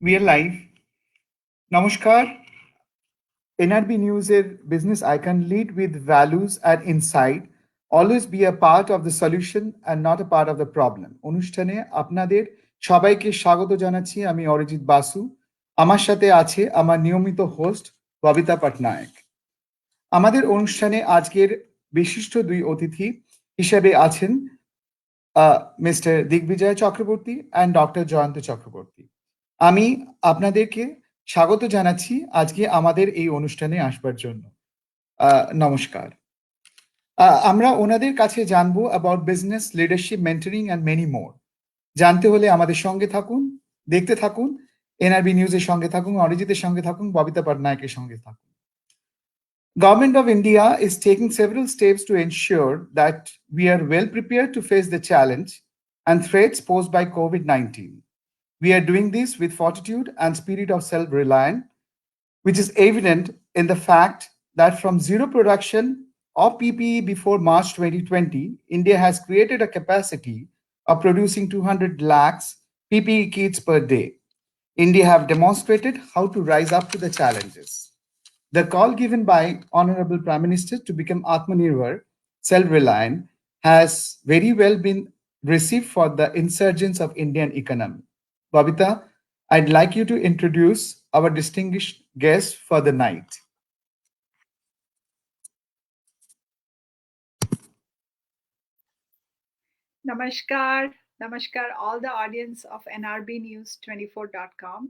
We are live. নমস্কার, NRB নিউজের business icon lead with values and insight always be a part of the solution and not a part of the problem অনুষ্ঠানে আপনাদের সবাইকে স্বাগত জানাচ্ছি। আমি অরিজিৎ বাসু। আমার সাথে আছে আমার নিয়মিত হোস্ট ববিতা পটনায়ক। আমাদের অনুষ্ঠানে আজকের বিশিষ্ট দুই অতিথি হিসেবে আছেন mister Digvijay Chakraborty and doctor Jayanta Chakraborty. আমি আপনাদেরকে স্বাগত জানাচ্ছি আজকে আমাদের এই অনুষ্ঠানে আসবার জন্য। নমস্কার। আমরা ওনাদের কাছে জানবো about business, leadership, mentoring and many more. জানতে হলে আমাদের সঙ্গে থাকুন, দেখতে থাকুন, এনআরবি নিউজের সঙ্গে থাকুন, অরিজিতের সঙ্গে থাকুন, ববিতা পটনায়কের সঙ্গে থাকুন। Government of India is taking several steps to ensure that we are well prepared to face the challenge and threats posed by COVID-19. We are doing this with fortitude and spirit of self-reliance, which is evident in the fact that from zero production of PPE before March 2020, India has created a capacity of producing 200 lakhs PPE kits per day. India have demonstrated how to rise up to the challenges. The call given by Honorable Prime Minister to become Atmanirbhar, self-reliant, has very well been received for the insurgence of Indian economy. Babita, I'd like you to introduce our distinguished guest for the night. Namaskar, Namaskar, all the audience of nrbnews24.com.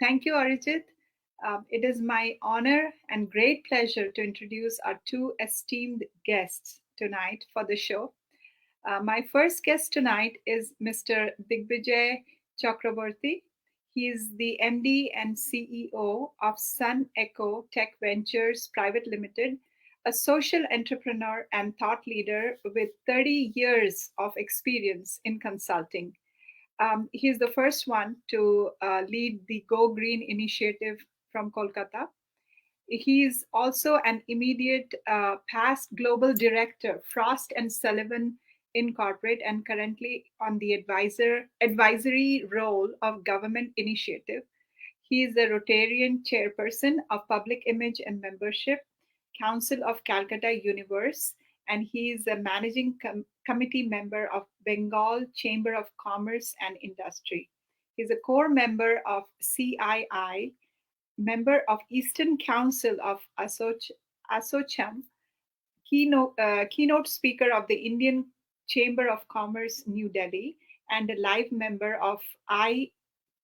Thank you, Arijit. It is my honor and great pleasure to introduce our two esteemed guests tonight for the show. My first guest tonight is Mr. Digvijoy Chakraborty. He is the MD and CEO of Sun Echo Tech Ventures Private Limited, a social entrepreneur and thought leader with 30 years of experience in consulting. He's the first one to lead the Go Green initiative from Kolkata. He's also an immediate past global director, Frost and Sullivan Incorporate, and currently on the advisory role of government initiative. He is the Rotarian chairperson of Public Image and Membership Council of Calcutta Universe, and he is a managing committee member of Bengal Chamber of Commerce and Industry. He's a core member of CII, member of Eastern Council of Asocham, keynote speaker of the Indian Chamber of Commerce, New Delhi, and a live member of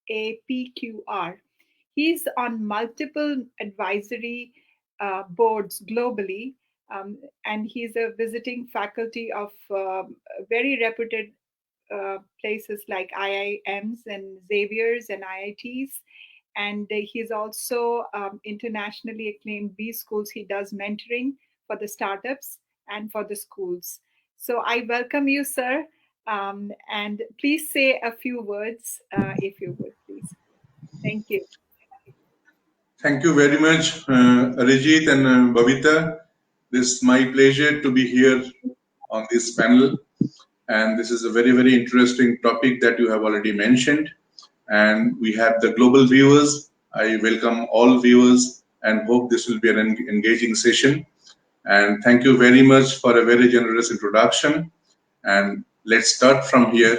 IAPQR. He's on multiple advisory boards globally, and he's a visiting faculty of very reputed places like IIMs and Xavier's and IITs. And he's also internationally acclaimed B schools. He does mentoring for the startups and for the schools. So I welcome you, sir. And please say a few words, if you would, please. Thank you. Thank you very much, Arijit and Babita. It's my pleasure to be here on this panel. And this is a very, very interesting topic that you have already mentioned. And we have the global viewers. I welcome all viewers and hope this will be an engaging session. And thank you very much for a very generous introduction. And let's start from here.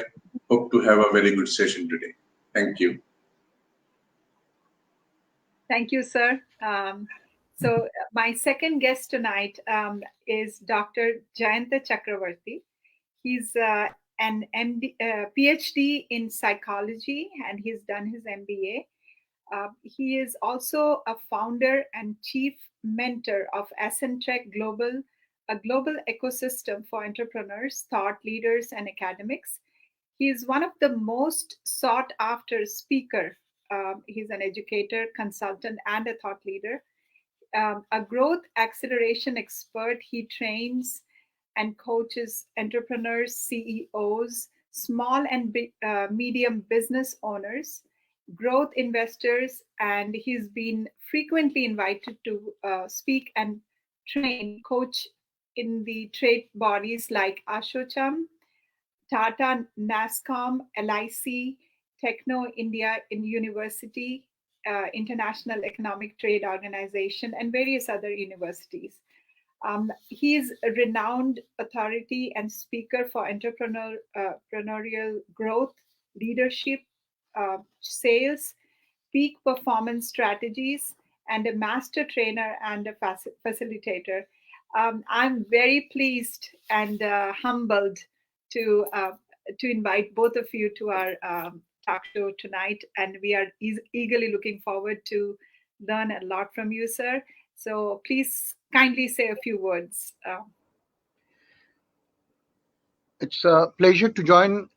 Hope to have a very good session today. Thank you. Thank you, sir. So my second guest tonight is Dr. Jayanta Chakraborty. He's an PhD in psychology, and he's done his MBA. He is also a founder and chief mentor of Ascentrek Global, a global ecosystem for entrepreneurs, thought leaders, and academics. He is one of the most sought after speaker. He's an educator, consultant, and a thought leader. A growth acceleration expert. He trains and coaches entrepreneurs, CEOs, small and medium business owners, growth investors, and he's been frequently invited to speak and train, coach in the trade bodies like Ashocham, Tata, NASCOM, LIC, Techno India in University, International Economic Trade Organization, and various other universities. He is a renowned authority and speaker for entrepreneurial growth, leadership, sales, peak performance strategies, and a master trainer and a facilitator. I'm very pleased and humbled to uh, to invite both of you to our talk show tonight, and we are eagerly looking forward to learn a lot from you, sir. So please kindly say a few words. It's a pleasure to join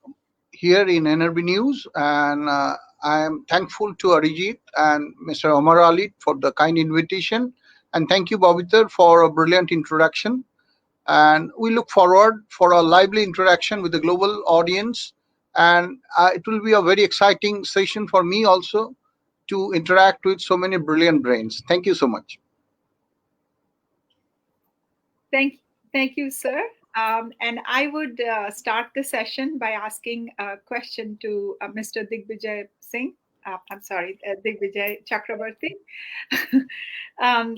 here in NRB News, and I am thankful to Arijit and Mr. Omar Ali for the kind invitation, and thank you, Babitar, for a brilliant introduction. And we look forward for a lively interaction with the global audience, and it will be a very exciting session for me also to interact with so many brilliant brains. Thank you so much. Thank you, sir. And I would start the session by asking a question to Mr. Digvijay Singh. I'm sorry, Digvijay Chakraborty. um,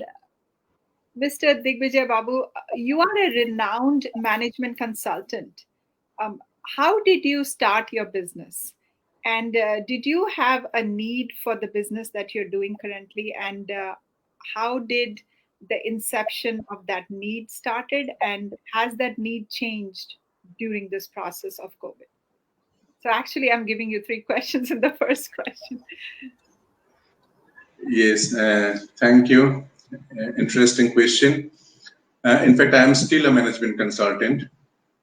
Mr. Digvijay Babu, you are a renowned management consultant. Um, how did you start your business? And did you have a need for the business that you're doing currently? And how did the inception of that need started? And has that need changed during this process of COVID? So actually, I'm giving you three questions in the first question. Yes, thank you. Interesting question. In fact, I am still a management consultant,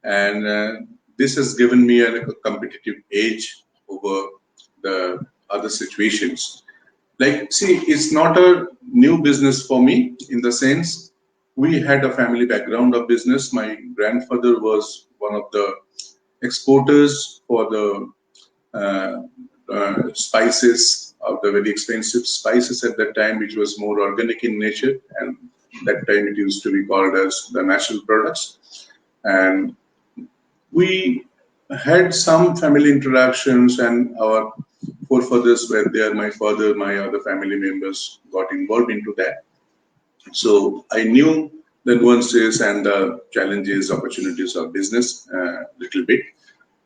and this has given me a competitive edge over the other situations. Like, see, it's not a new business for me in the sense we had a family background of business. My grandfather was one of the exporters for the spices, of the very expensive spices at that time, which was more organic in nature, and that time it used to be called as the natural products. And we had some family interactions, and our forefathers were there. My father, my other family members got involved into that. So I knew the nuances and the challenges, opportunities of business a little bit.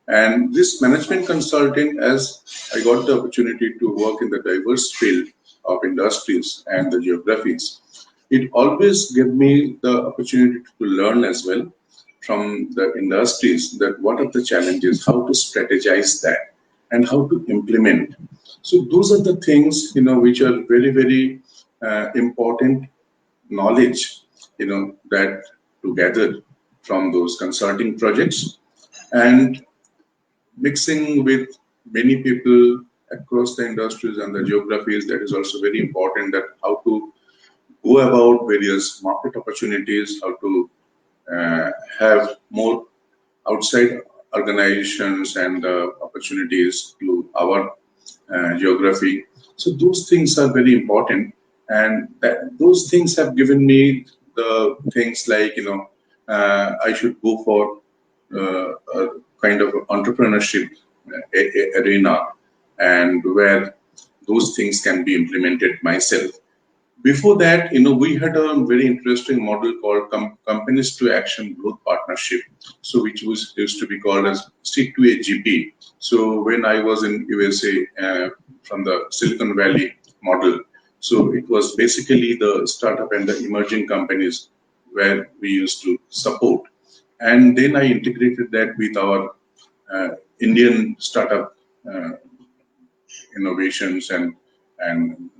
And this management consulting, as I got the opportunity to work in the diverse field of industries and the geographies, it always gave me the opportunity to learn as well from the industries that what are the challenges, how to strategize that, and how to implement. So those are the things, which are very, very important knowledge, that to gather from those consulting projects. And mixing with many people across the industries and the geographies, that is also very important, that how to go about various market opportunities, how to have more outside organizations and opportunities to our geography. So those things are very important, and those things have given me the things like, I should go for a kind of entrepreneurship arena, and where those things can be implemented myself. Before that, we had a very interesting model called Companies to Action Growth Partnership, so which was used to be called as Stick to a GP. So when I was in USA, from the Silicon Valley model, so it was basically the startup and the emerging companies where we used to support. And then I integrated that with our Indian startup innovations and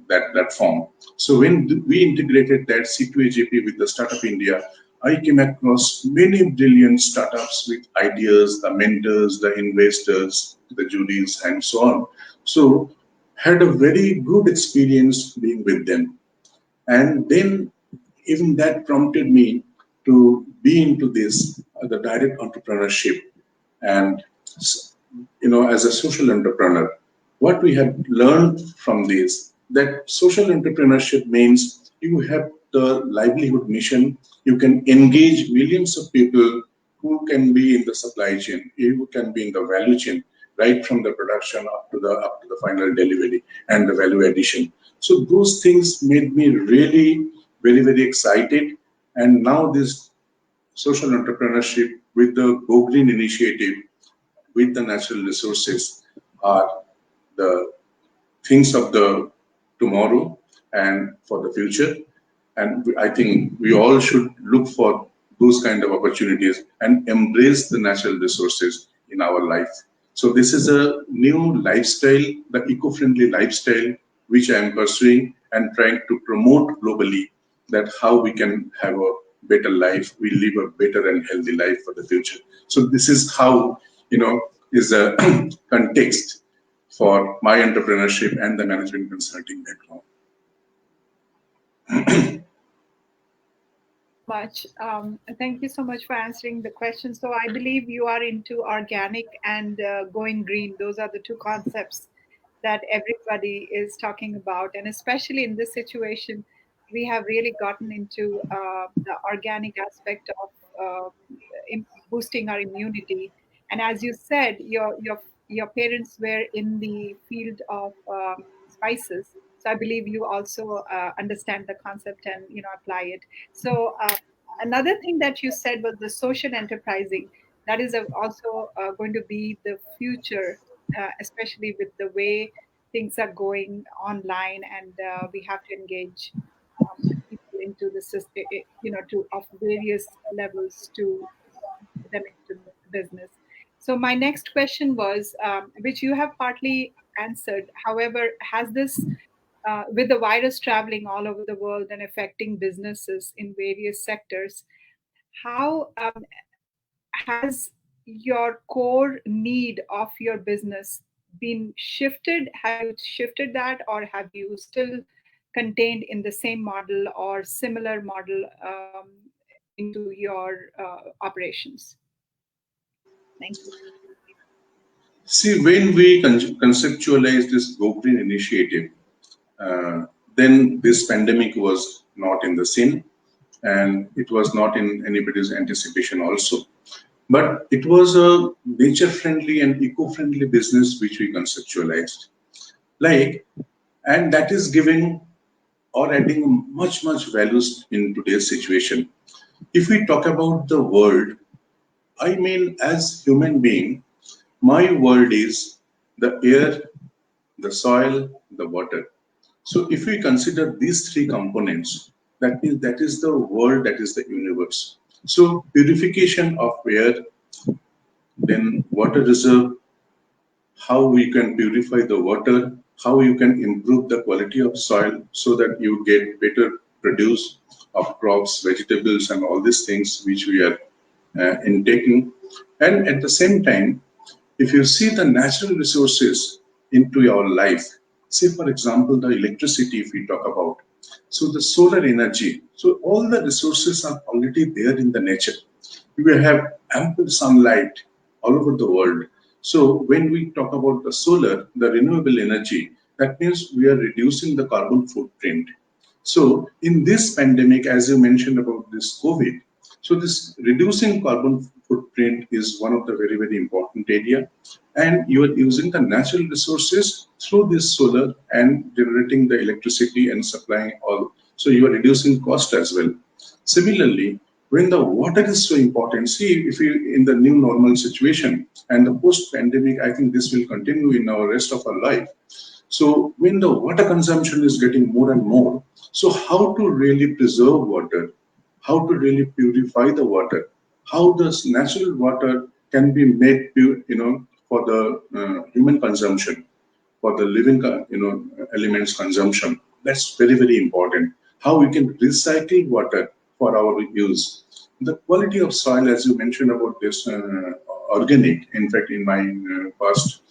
that platform. So when we integrated that C2AJP with the Startup India, I came across many brilliant startups with ideas, the mentors, the investors, the juries, and so on. So had a very good experience being with them. And then even that prompted me to be into this, the direct entrepreneurship. And as a social entrepreneur, what we have learned from this, that social entrepreneurship means you have the livelihood mission, you can engage millions of people who can be in the supply chain, who can be in the value chain, right from the production up to the final delivery and the value addition. So those things made me really very, very excited. And now this social entrepreneurship with the Go Green initiative, with the natural resources, are the things of the tomorrow and for the future. And I think we all should look for those kind of opportunities and embrace the natural resources in our life. So this is a new lifestyle, the eco-friendly lifestyle, which I am pursuing and trying to promote globally, that how we can have a better life, we live a better and healthy life for the future. So this is how, is a context for my entrepreneurship and the management consulting background. Much. Thank you so much for answering the question. So I believe you are into organic and going green. Those are the two concepts that everybody is talking about, and especially in this situation, we have really gotten into the organic aspect of boosting our immunity. And as you said, your parents were in the field of spices, so I believe you also understand the concept and apply it. So another thing that you said was the social enterprising. That is also going to be the future, especially with the way things are going online, and we have to engage people into the system, to of various levels to get them into the business. So my next question was, which you have partly answered. However, has this with the virus traveling all over the world and affecting businesses in various sectors, how has your core need of your business been shifted? Have you shifted that, or have you still contained in the same model or similar model into your operations? Thank you. See, when we conceptualize this Go Green initiative, then this pandemic was not in the scene, and it was not in anybody's anticipation also. But it was a nature-friendly and eco-friendly business which we conceptualized. Like, and that is giving or adding much, much values in today's situation. If we talk about the world, I mean, as human being, my world is the air, the soil, the water. So if we consider these three components, that means that is the world, that is the universe. So purification of air, then water reserve, how we can purify the water, how you can improve the quality of soil so that you get better produce of crops, vegetables, and all these things which we are intaking. And at the same time, if you see the natural resources into your life, say for example, the electricity, if we talk about, so the solar energy, so all the resources are already there in the nature. We have ample sunlight all over the world. So when we talk about the solar, the renewable energy, that means we are reducing the carbon footprint. So in this pandemic, as you mentioned about this COVID, so this reducing carbon footprint is one of the very, very important area. And you are using the natural resources through this solar and generating the electricity and supplying all. So you are reducing cost as well. Similarly, when the water is so important, see, if we in the new normal situation and the post-pandemic, I think this will continue in our rest of our life. So when the water consumption is getting more and more, so how to really preserve water, how to really purify the water, how this natural water can be made pure, for the human consumption, for the living, elements consumption. That's very, very important. How we can recycle water for our use. The quality of soil, as you mentioned about this organic. In fact, in my past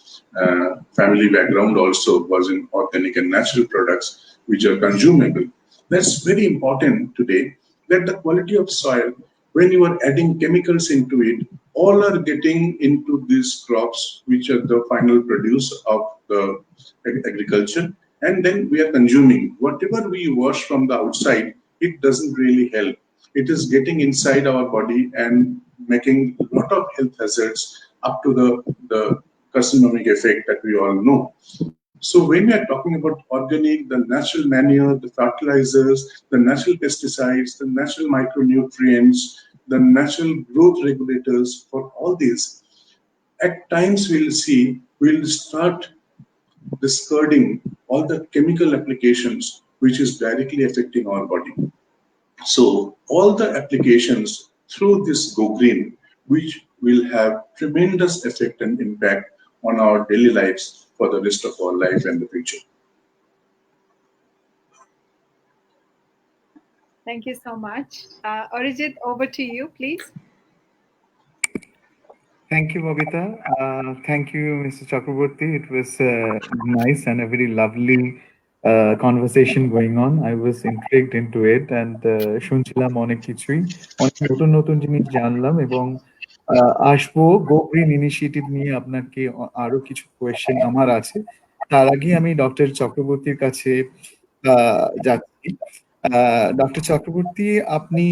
family background also was in organic and natural products which are consumable. That's very important today. That the quality of soil, when you are adding chemicals into it, all are getting into these crops, which are the final produce of the agriculture, and then we are consuming. Whatever we wash from the outside, it doesn't really help. It is getting inside our body and making a lot of health hazards up to the carcinogenic effect that we all know. So when we are talking about organic, the natural manure, the fertilizers, the natural pesticides, the natural micronutrients, the natural growth regulators, for all these, at times we'll start discarding all the chemical applications which is directly affecting our body. So all the applications through this Go Green, which will have tremendous effect and impact on our daily lives for the rest of our life and the future. Thank you so much. Arijit, over to you, please. Thank you, Babita. Thank you, Mr. Chakraborty. It was nice and a very lovely conversation going on. I was intrigued into it and শুনছিলাম অনেক কিছুই, অনেক নতুন নতুন জিনিস জানলাম এবং আসবো গো গ্রিন ইনিশিয়েটিভ নিয়ে আপনাকে আরো কিছু কোয়েশ্চেন আমার আছে। তার আগে আমি ডক্টর চক্রবর্তীর কাছে যাচ্ছি। ডক্টর চক্রবর্তী, আপনি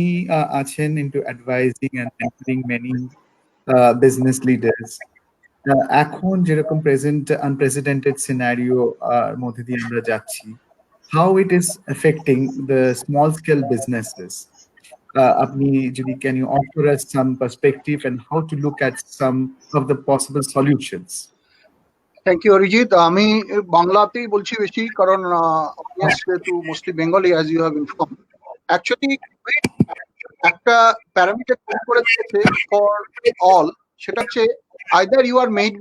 আছেন into advising and mentoring many business leaders. এখন যেরকম প্রেজেন্ট আনপ্রেসিডেন্টেড সিনারিও মধ্যে দিয়ে আমরা যাচ্ছি, how it is affecting the small scale businesses. আপনি যদি can you offer us some perspective and how to look at some of the possible solutions? Thank you Arijit. আমি বাংলাতেই বলছি বেশি, কারণ অডিয়েন্স যেহেতু mostly Bengali, as you have inform. Actually একটা parameter তৈরি করে দিয়েছে ফর অল, সেটা হচ্ছে either you are made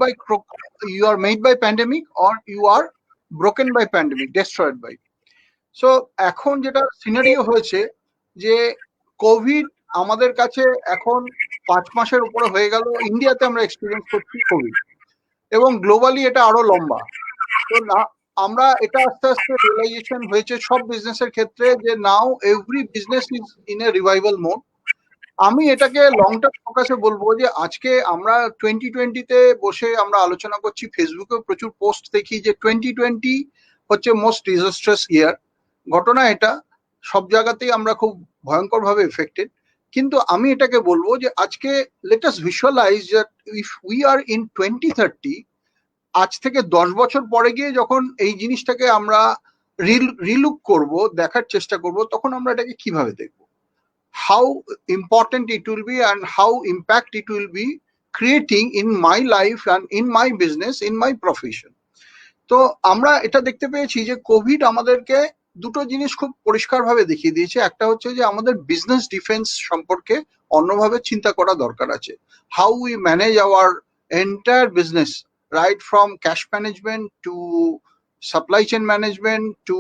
by pandemic or you are broken by pandemic, destroyed by. So এখন যেটা সিনারিও হয়েছে যে কোভিড আমাদের কাছে এখন 5 মাসের উপরে হয়ে গেল। ইন্ডিয়াতে আমরা এক্সপিরিয়েন্স করছি কোভিড, এবং গ্লোবালি এটা আরো লম্বা। তো না, আমরা এটা আস্তে আস্তে রিয়েলাইজেশন হয়েছে সব বিজনেসের ক্ষেত্রে যে now every business is in a revival mode. আমি এটাকে লং টার্ম ফোকাসে বলবো যে আজকে আমরা 2020-তে বসে আমরা আলোচনা করছি, ফেসবুকে প্রচুর পোস্ট দেখি যে 2020 হচ্ছে মোস্ট ডিজাস্ট্রাস ইয়ার। ঘটনা এটা, সব জায়গাতেই আমরা খুব ভয়ঙ্কর ভাবে এফেক্টেড। কিন্তু আমি এটাকে বলবো যে আজকে let us visualise that if we are in 2030, আজ থেকে 10 বছর পরে গিয়ে যখন এই জিনিসটাকে আমরা রিলুক করব, দেখার চেষ্টা করব, তখন আমরা এটাকে কিভাবে দেখবো, how important it will be and how impact it will be creating in my life and in my business, in my profession. তো আমরা এটা দেখতে পেয়েছি যে কোভিড আমাদেরকে দুটো জিনিস খুব পরিষ্কারভাবে দেখিয়ে দিয়েছে। একটা হচ্ছে যে আমাদের বিজনেস ডিফেন্স সম্পর্কে অন্যভাবে চিন্তা করা দরকার আছে। How we manage our entire business, right from cash management to supply chain management to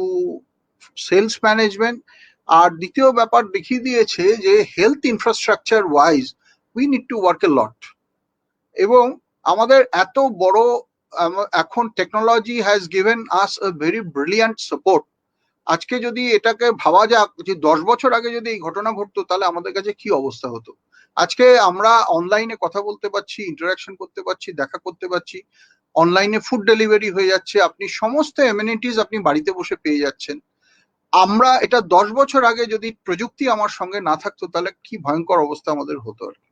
sales management. আর দ্বিতীয় ব্যাপার দেখিয়ে দিয়েছে যে health infrastructure wise we need to work a lot. এবং আমাদের এত বড় এখন technology has given us a very brilliant support. আজকে যদি এটাকে ভাবা যাক যে 10 বছর আগে যদি এই ঘটনা ঘটতো, তাহলে আমাদের কাছে কি অবস্থা হতো। আজকে আমরা অনলাইনে কথা বলতে পারছি, ইন্টারাকশন করতে পারছি, দেখা করতে পারছি, অনলাইনে ফুড ডেলিভারি হয়ে যাচ্ছে, আপনি সমস্ত এমিনিটিস আপনি বাড়িতে বসে পেয়ে যাচ্ছেন। আমরা এটা 10 বছর আগে যদি প্রযুক্তি আমার সঙ্গে না থাকতো, তাহলে কি ভয়ঙ্কর অবস্থা আমাদের হতো আর কি।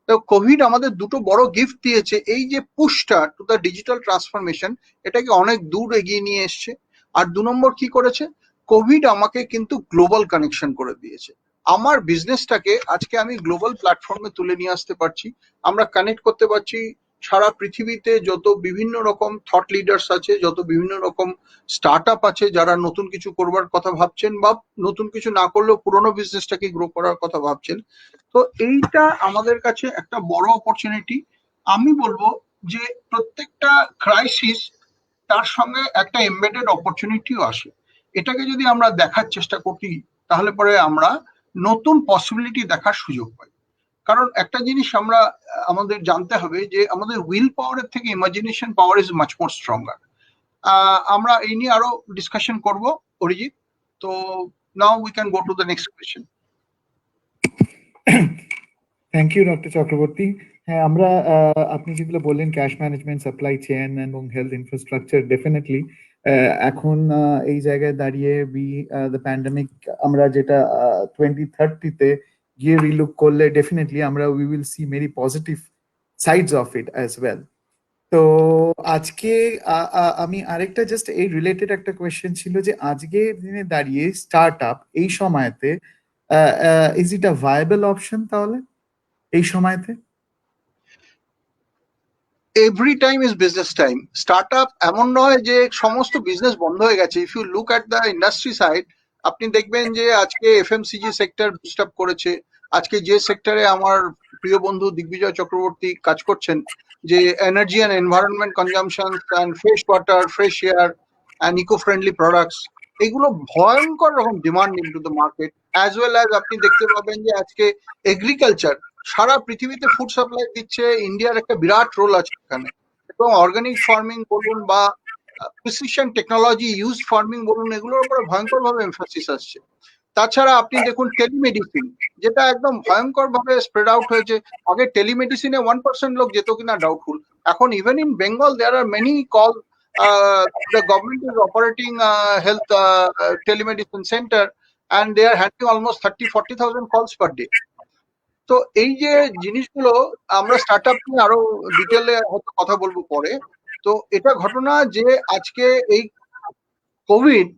তো কোভিড আমাদের দুটো বড় গিফট দিয়েছে, এই যে পুশটা টু দ্য ডিজিটাল ট্রান্সফরমেশন, এটাকে অনেক দূর এগিয়ে নিয়ে এসছে। আর 2 নম্বর কি করেছে, কোভিড আমাকে কিন্তু গ্লোবাল কানেকশন করে দিয়েছে। আমার বিজনেসটাকে আজকে আমি গ্লোবাল প্ল্যাটফর্মে তুলে নিয়ে আসতে পারছি। আমরা কানেক্ট করতে পারছি সারা পৃথিবীতে যত বিভিন্ন রকম থট লিডার্স আছে, যত বিভিন্ন রকম স্টার্ট আপ আছে যারা নতুন কিছু করবার কথা ভাবছেন, বা নতুন কিছু না করলেও পুরোনো বিজনেসটাকে গ্রো করার কথা ভাবছেন। তো এইটা আমাদের কাছে একটা বড় অপরচুনিটি। আমি বলবো যে প্রত্যেকটা ক্রাইসিস তার সঙ্গে একটা এমবেডেড অপরচুনিটিও আসে। এটাকে যদি আমরা দেখার চেষ্টা করি, তাহলে পরে আমরা নতুন পসিবিলিটি দেখার সুযোগ পাই। কারণ একটা জিনিস আমরা আমাদের জানতে হবে যে আমাদের উইল পাওয়ারের থেকে imagination power is much more stronger. আমরা এই নিয়ে আরো ডিসকাশন করব অরিজিৎ। তো now we can go to the next question. Thank you doctor Chakraborty. হ্যাঁ, আমরা আপনি যেগুলো বললেন ক্যাশ ম্যানেজমেন্ট, সাপ্লাই চেইন এবং হেলথ ইনফ্রাস্ট্রাকচার, ডেফিনেটলি এখন এই জায়গায় দাঁড়িয়ে দ্য প্যান্ডেমিক আমরা যেটা 2030-তে গিয়ে রিলুক করলে ডেফিনেটলি আমরা we will see many positive sides of it as well. তো আজকে আমি আরেকটা জাস্ট এই রিলেটেড একটা কোয়েশ্চেন ছিল যে আজকের দিনে দাঁড়িয়ে স্টার্ট আপ এই সময়তে is it a viable option তাহলে এই সময়তে? Every time is business time. Startup এমন নয় যে সমস্ত বিজনেস বন্ধ হয়ে গেছে। If you look at the industry side, আপনি দেখবেন যে আজকে এফএমসিজি সেক্টর বুস্ট আপ করেছে। আজকে যে সেক্টরে আমার প্রিয় বন্ধু দিগ্বিজয় চক্রবর্তী কাজ করছেন, যে energy and environment consumption and fresh water, fresh air and eco friendly products, এগুলো ভয়ঙ্কর রকম demand into the market. As well as আপনি দেখতে পাবেন যে আজকে এগ্রিকালচার সারা পৃথিবীতে ফুড সাপ্লাই দিচ্ছে, ইন্ডিয়ার একটা বিরাট রোল আছে এখানে। এবং অর্গানিক ফার্মিং বলুন বা প্রিসিশন টেকনোলজি ইউজ ফার্মিং বলুন, এগুলোর উপরে ভয়ঙ্কর ভাবে এমফাসিস আসছে। তাছাড়া আপনি দেখুন টেলিমেডিসিন, যেটা একদম ভয়ঙ্কর ভাবে স্প্রেড আউট হয়েছে। আগে টেলিমেডিসিনে 1% লোক যেত কিনা ডাউটফুল। এখন even in Bengal there are many call, the government is operating health telemedicine center, and they are handling almost 30-40,000 calls per day. তো এই যে জিনিসগুলো আমরা স্টার্টআপ নিয়ে আরো ডিটেলে হয়তো কথা বলবো পরে। তো এটা ঘটনা যে আজকে এই কোভিড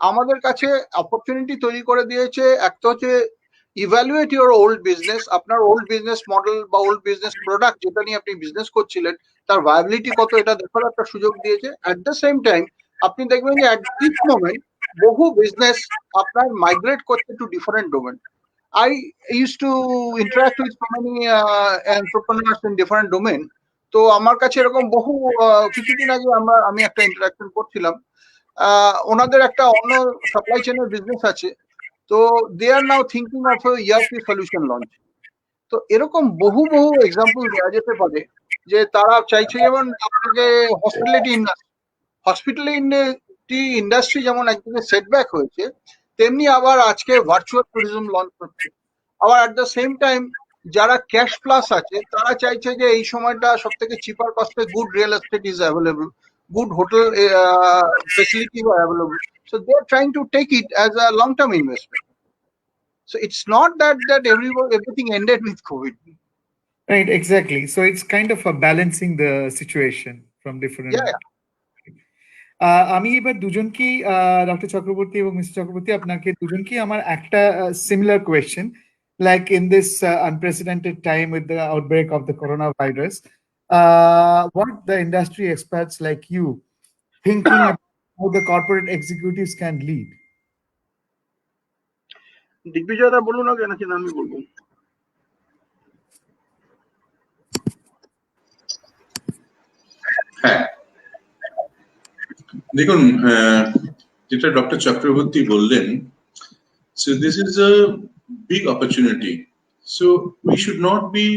আমাদের কাছে অপরচুনিটি তৈরি করে দিয়েছে। একটা হচ্ছে ইভ্যালুয়েট ইউর ওল্ড বিজনেস, আপনার ওল্ড বিজনেস মডেল বা ওল্ড বিজনেস প্রোডাক্ট যেটা নিয়ে আপনি বিজনেস করছিলেন তার ভায়াবিলিটি কত, এটা দেখার একটা সুযোগ দিয়েছে। অ্যাট দ্য সেম টাইম আপনি দেখবেন যে অ্যাট দিস মোমেন্ট বহু বিজনেস আপনার মাইগ্রেট করছে to different domain. I used to interact with so many entrepreneurs in different domain. তো আমার কাছে এরকম বহু কিছুদিন আগে আমি একটা ইন্টারাকশন করছিলাম। ওনাদের একটা অন্য সাপ্লাই চেনের বিজনেস আছে। তো they are now thinking of ERP solution launch. তো এরকম বহু বহু এক্সাম্পল দেওয়া যেতে পারে যে তারা চাইছে, যেমন আপনাকে হসপিটালিটি ইন্ডাস্ট্রি যেমন একদিকে সেটব্যাক হয়েছে, তেমনি আবার আজকে ভার্চুয়াল ট্যুরিজম লঞ্চ হচ্ছে। আবার অ্যাট দ্য সেম টাইম যারা ক্যাশ প্লাস আছে তারা চাইছে যে এই সময়টা সব থেকে চিপার কস্টে good real estate is available, good hotel facility available. So they are trying to take it as a long-term investment. So it's not that everything ended with COVID. Right, exactly. So it's kind of a balancing the situation from different. Yeah. আমি এবার দুজনকেই doctor Chakraborty এবং mister Chakraborty আপনাকে দুজনকেই আমার একটা similar question, like in this unprecedented time with the outbreak of the coronavirus, what the industry experts like you thinking about how the corporate executives can lead? Digbijoy da bolun aage naki ami bolbo? হ্যাঁ, দেখুন যেটা doctor Chakraborty বললেন, so this is a big opportunity. So we should not be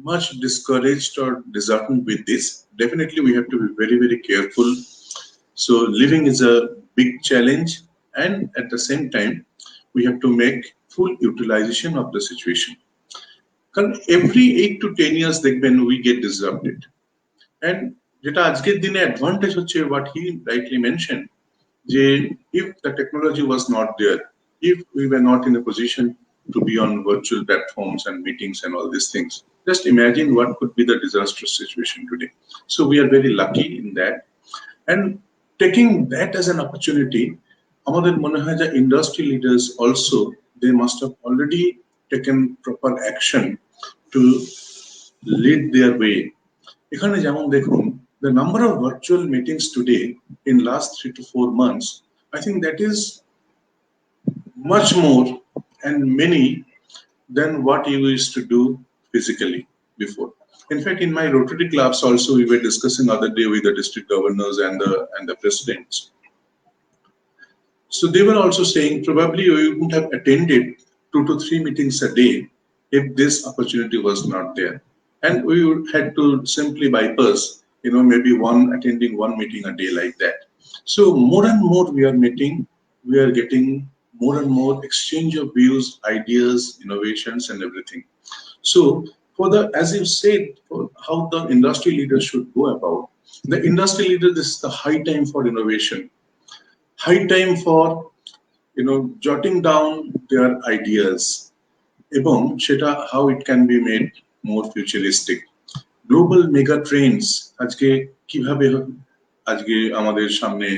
much discouraged or disheartened with this. Definitely we have to be very, very careful. So living is a big challenge, and at the same time we have to make full utilization of the situation. Because every 8 to 10 years when we get disrupted. And যেটা আজকের দিনে advantage হচ্ছে, what he rightly mentioned, যে if the technology was not there, if we were not in a position to be on virtual platforms and meetings and all these things, just imagine what could be the disastrous situation today. So we are very lucky in that, and taking that as an opportunity, আমাদের মনে হয় যে industry leaders also, they must have already taken proper action to lead their way. এখানে যেমন দেখুন, the number of virtual meetings today in last 3 to 4 months, I think that is much more and many than what you used to do physically before. In fact, in my Rotary clubs also, we were discussing other day with the district governors and the presidents. So they were also saying probably we would have attended 2 to 3 meetings a day if this opportunity was not there. And we would had to simply bypass, maybe attending one meeting a day like that. So more and more we are meeting, we are getting more and more exchange of views, ideas, innovations and everything. So as you said, for how the industry leaders should go about, the industry leader, this is the high time for innovation, high time for jotting down their ideas, এবং সেটা how it can be made more futuristic, global mega Trends আজকে কিভাবে আজকে আমাদের সামনে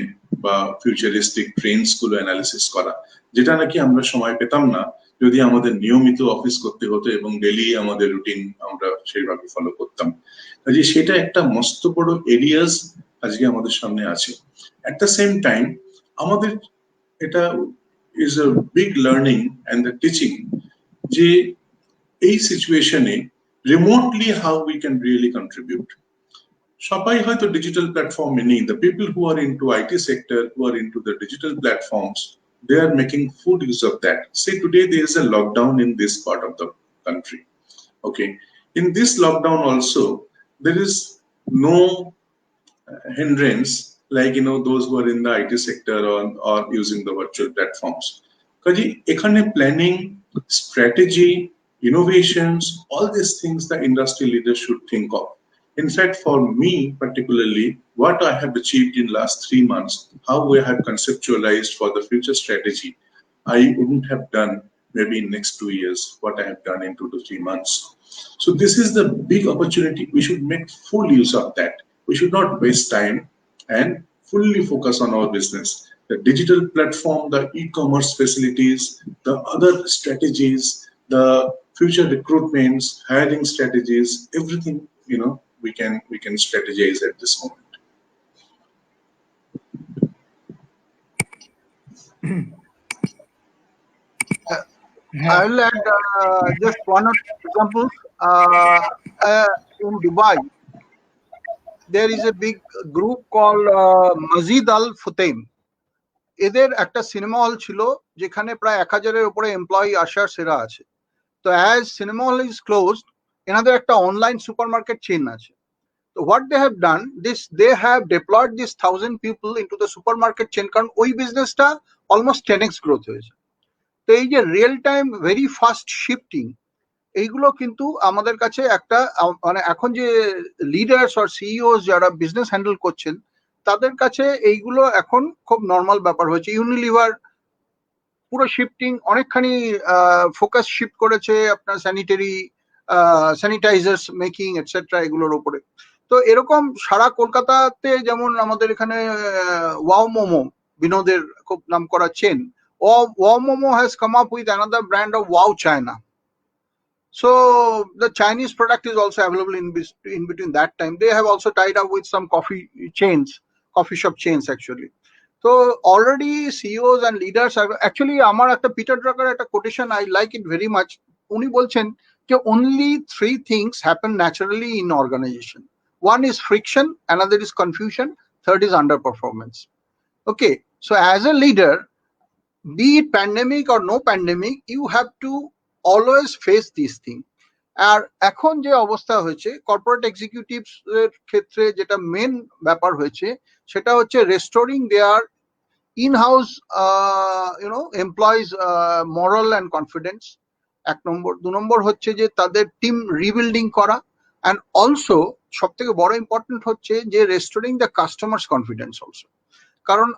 বা futuristic Trends গুলো analysis করা, যেটা নাকি আমরা সময় পেতাম না যদি আমাদের নিয়মিত অফিস করতে হতো এবং ডেইলি আমাদের রুটিন আমরা সেইভাবে ফলো করতাম। কাজে সেটা একটা মস্ত বড় এরিয়াস আজকে আমাদের সামনে আছে। অ্যাট দ্য সেম টাইম আমাদের এটা is a big learning and the teaching যে এই সিচুয়েশনে remotely how we can really contribute. সবাই হয়তো digital platform meaning the people who are into IT sector, who are into the digital platforms, they are making full use of that. Say today there is a lockdown in this part of the country. Okay, in this lockdown also there is no hindrance like those who are in the IT sector or using the virtual platforms. Kaji ekhane planning, strategy, innovations, all these things the industry leaders should think of. In fact, for me particularly, what I have achieved in last 3 months, how we have conceptualized for the future strategy, I wouldn't have done maybe in next 2 years what I have done in 2 to 3 months. So this is the big opportunity. We should make full use of that. We should not waste time and fully focus on our business. The digital platform, the e-commerce facilities, the other strategies, the future recruitments, hiring strategies, everything, we can strategize at this moment. I will add just one or two examples. In Dubai, there is a big group called Masjid Al Futtaim. এদের একটা cinema hall ছিল যেখানে প্রায় 1000-এর উপরে employee আসার সেরা আছে। তো as cinema hall is closed, এনাদের একটা অনলাইন সুপারমার্কেট চেইন আছে। তো what they have done this, they have deployed this 1000 people into the supermarket chain, কারণ ওই বিজনেসটা অলমোস্ট 10x গ্রোথ হয়েছে। তো এই যে real time very fast shifting, এইগুলো কিন্তু আমাদের কাছে একটা মানে এখন যে লিডার্স আর সিইও যারা বিজনেস হ্যান্ডেল করছেন তাদের কাছে এইগুলো এখন খুব নর্মাল ব্যাপার হয়েছে। ইউনিলিভার পুরো শিফটিং অনেকখানি ফোকাস শিফট করেছে আপনার স্যানিটাইজার্স মেকিং এটসেট্রা এগুলোর উপরে। তো এরকম সারা কলকাতাতে যেমন আমাদের এখানে ওয়াও মোমো বিনোদের খুব নাম করা chain, wow Momo has come up with another brand of wow China. So the Chinese product is also available in between that time. They have also tied up with some coffee shop chains actually. So already CEOs and leaders are actually, আমার একটা Peter Drucker একটা quotation, I like it very much. উনি বলছেন যে only 3 things happen naturally in organization. One is friction, another is confusion, third is underperformance. Okay, so as a leader, be it pandemic or no pandemic, you have to always face these things. আর এখন যে অবস্থা হয়েছে corporate executives এর ক্ষেত্রে যেটা main ব্যাপার হয়েছে সেটা হচ্ছে restoring their in-house employees moral and confidence, 1 নম্বর। 2 নম্বর হচ্ছে যে তাদের টিম রিবিল্ডিং করা, and also সবথেকে বড় ইম্পর্টেন্ট হচ্ছে যে restoring the customers confidence also. কারণ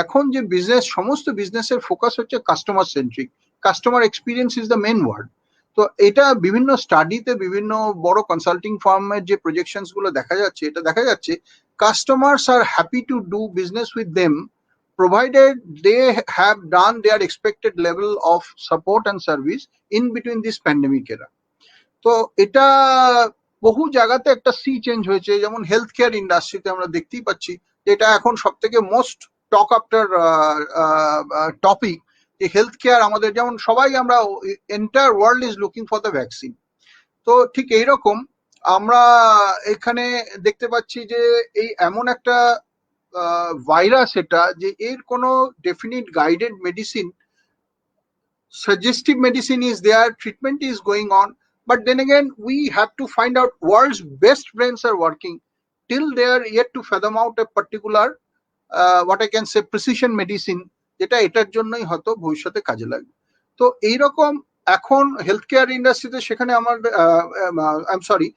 এখন যে বিজনেস, সমস্ত বিজনেসের ফোকাস হচ্ছে customer centric, customer experience is the main word. তো এটা বিভিন্ন স্টাডিতে, বিভিন্ন বড় কনসাল্টিং ফার্মের যে প্রজেকশনস গুলো দেখা যাচ্ছে, এটা দেখা যাচ্ছে customers are happy to do business with them provided they have done their expected level of support and service in between this pandemic era. তো এটা বহু জায়গাতে একটা সি চেঞ্জ হয়েছে, যেমন হেলথ কেয়ার ইন্ডাস্ট্রিতে আমরা দেখতেই পাচ্ছি যে এটা এখন সব থেকে মোস্ট টক আফটার টপিক, যে হেলথ কেয়ার আমাদের, যেমন সবাই আমরা entire world is looking for the vaccine. তো ঠিক এইরকম আমরা এখানে দেখতে পাচ্ছি যে এই এমন একটা ভাইরাস এটা, যে এর কোনো definite guided medicine, suggestive medicine is there, treatment is going on, but then again we have to find out world's best brains are working, till they are yet to fathom out a particular what I can say precision medicine, যেটা এটার জন্যই হয়তো ভবিষ্যতে কাজে লাগবে। তো এইরকম এখন হেলথ কেয়ার ইন্ডাস্ট্রিতে সেখানে আমার আই এম সরি,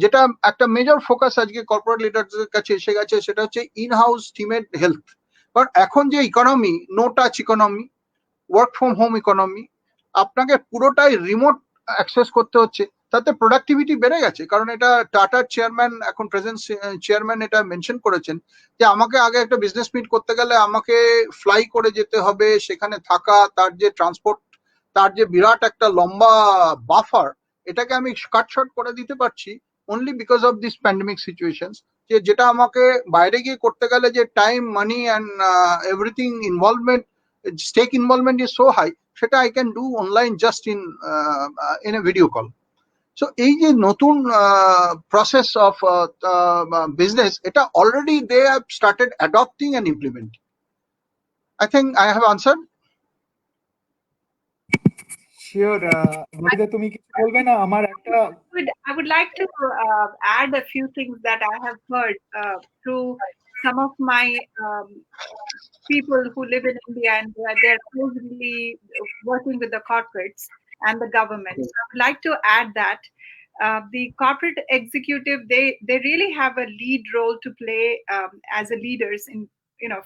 যেটা একটা মেজর ফোকাস আজকে কর্পোরেট লিডারদের কাছে এসে গেছে সেটা হচ্ছে ইন হাউস টিমের হেলথ। কারণ এখন যে economy, no touch economy, work from home economy, আপনাকে পুরোটাই রিমোট অ্যাক্সেস করতে হচ্ছে। তাতে প্রোডাক্টিভিটি বেড়ে গেছে। কারণ এটা টাটার চেয়ারম্যান, এখন প্রেজেন্ট চেয়ারম্যান, এটা মেনশন করেছেন যে আমাকে আগে একটা বিজনেস মিট করতে গেলে আমাকে ফ্লাই করে যেতে হবে, সেখানে থাকা, তার যে ট্রান্সপোর্ট, তার যে বিরাট একটা লম্বা বাফার, এটাকে আমি কাট শর্ট করে দিতে পারছি only because of this pandemic situations. যেটা আমাকে বাইরে গিয়ে করতে গেলে যে time, money and everything involvement, stake involvement is so high, সেটা I can do online just in a video call. So এই যে নতুন প্রসেস অফ বিজনেস, এটা already they have started adopting and implementing. I think I have answered. Sure. Babita, তুমি কিছু বলবে না? আমার একটা I would like to add a few things that I have heard through some of my people who live in India, and they're closely working with the corporates and the government. So I would like to add that the corporate executive, they really have a lead role to play as a leaders in,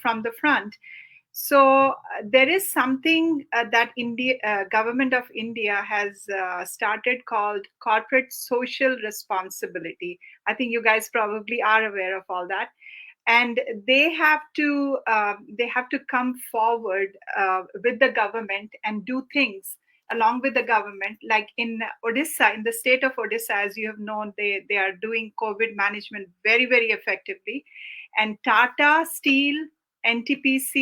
from the front. So there is something that India government of India has started called corporate social responsibility. I think you guys probably are aware of all that, and they have to come forward with the government and do things along with the government. Like in Odisha, in the state of Odisha, as you have known, they are doing COVID management very, very effectively. And Tata Steel, NTPC,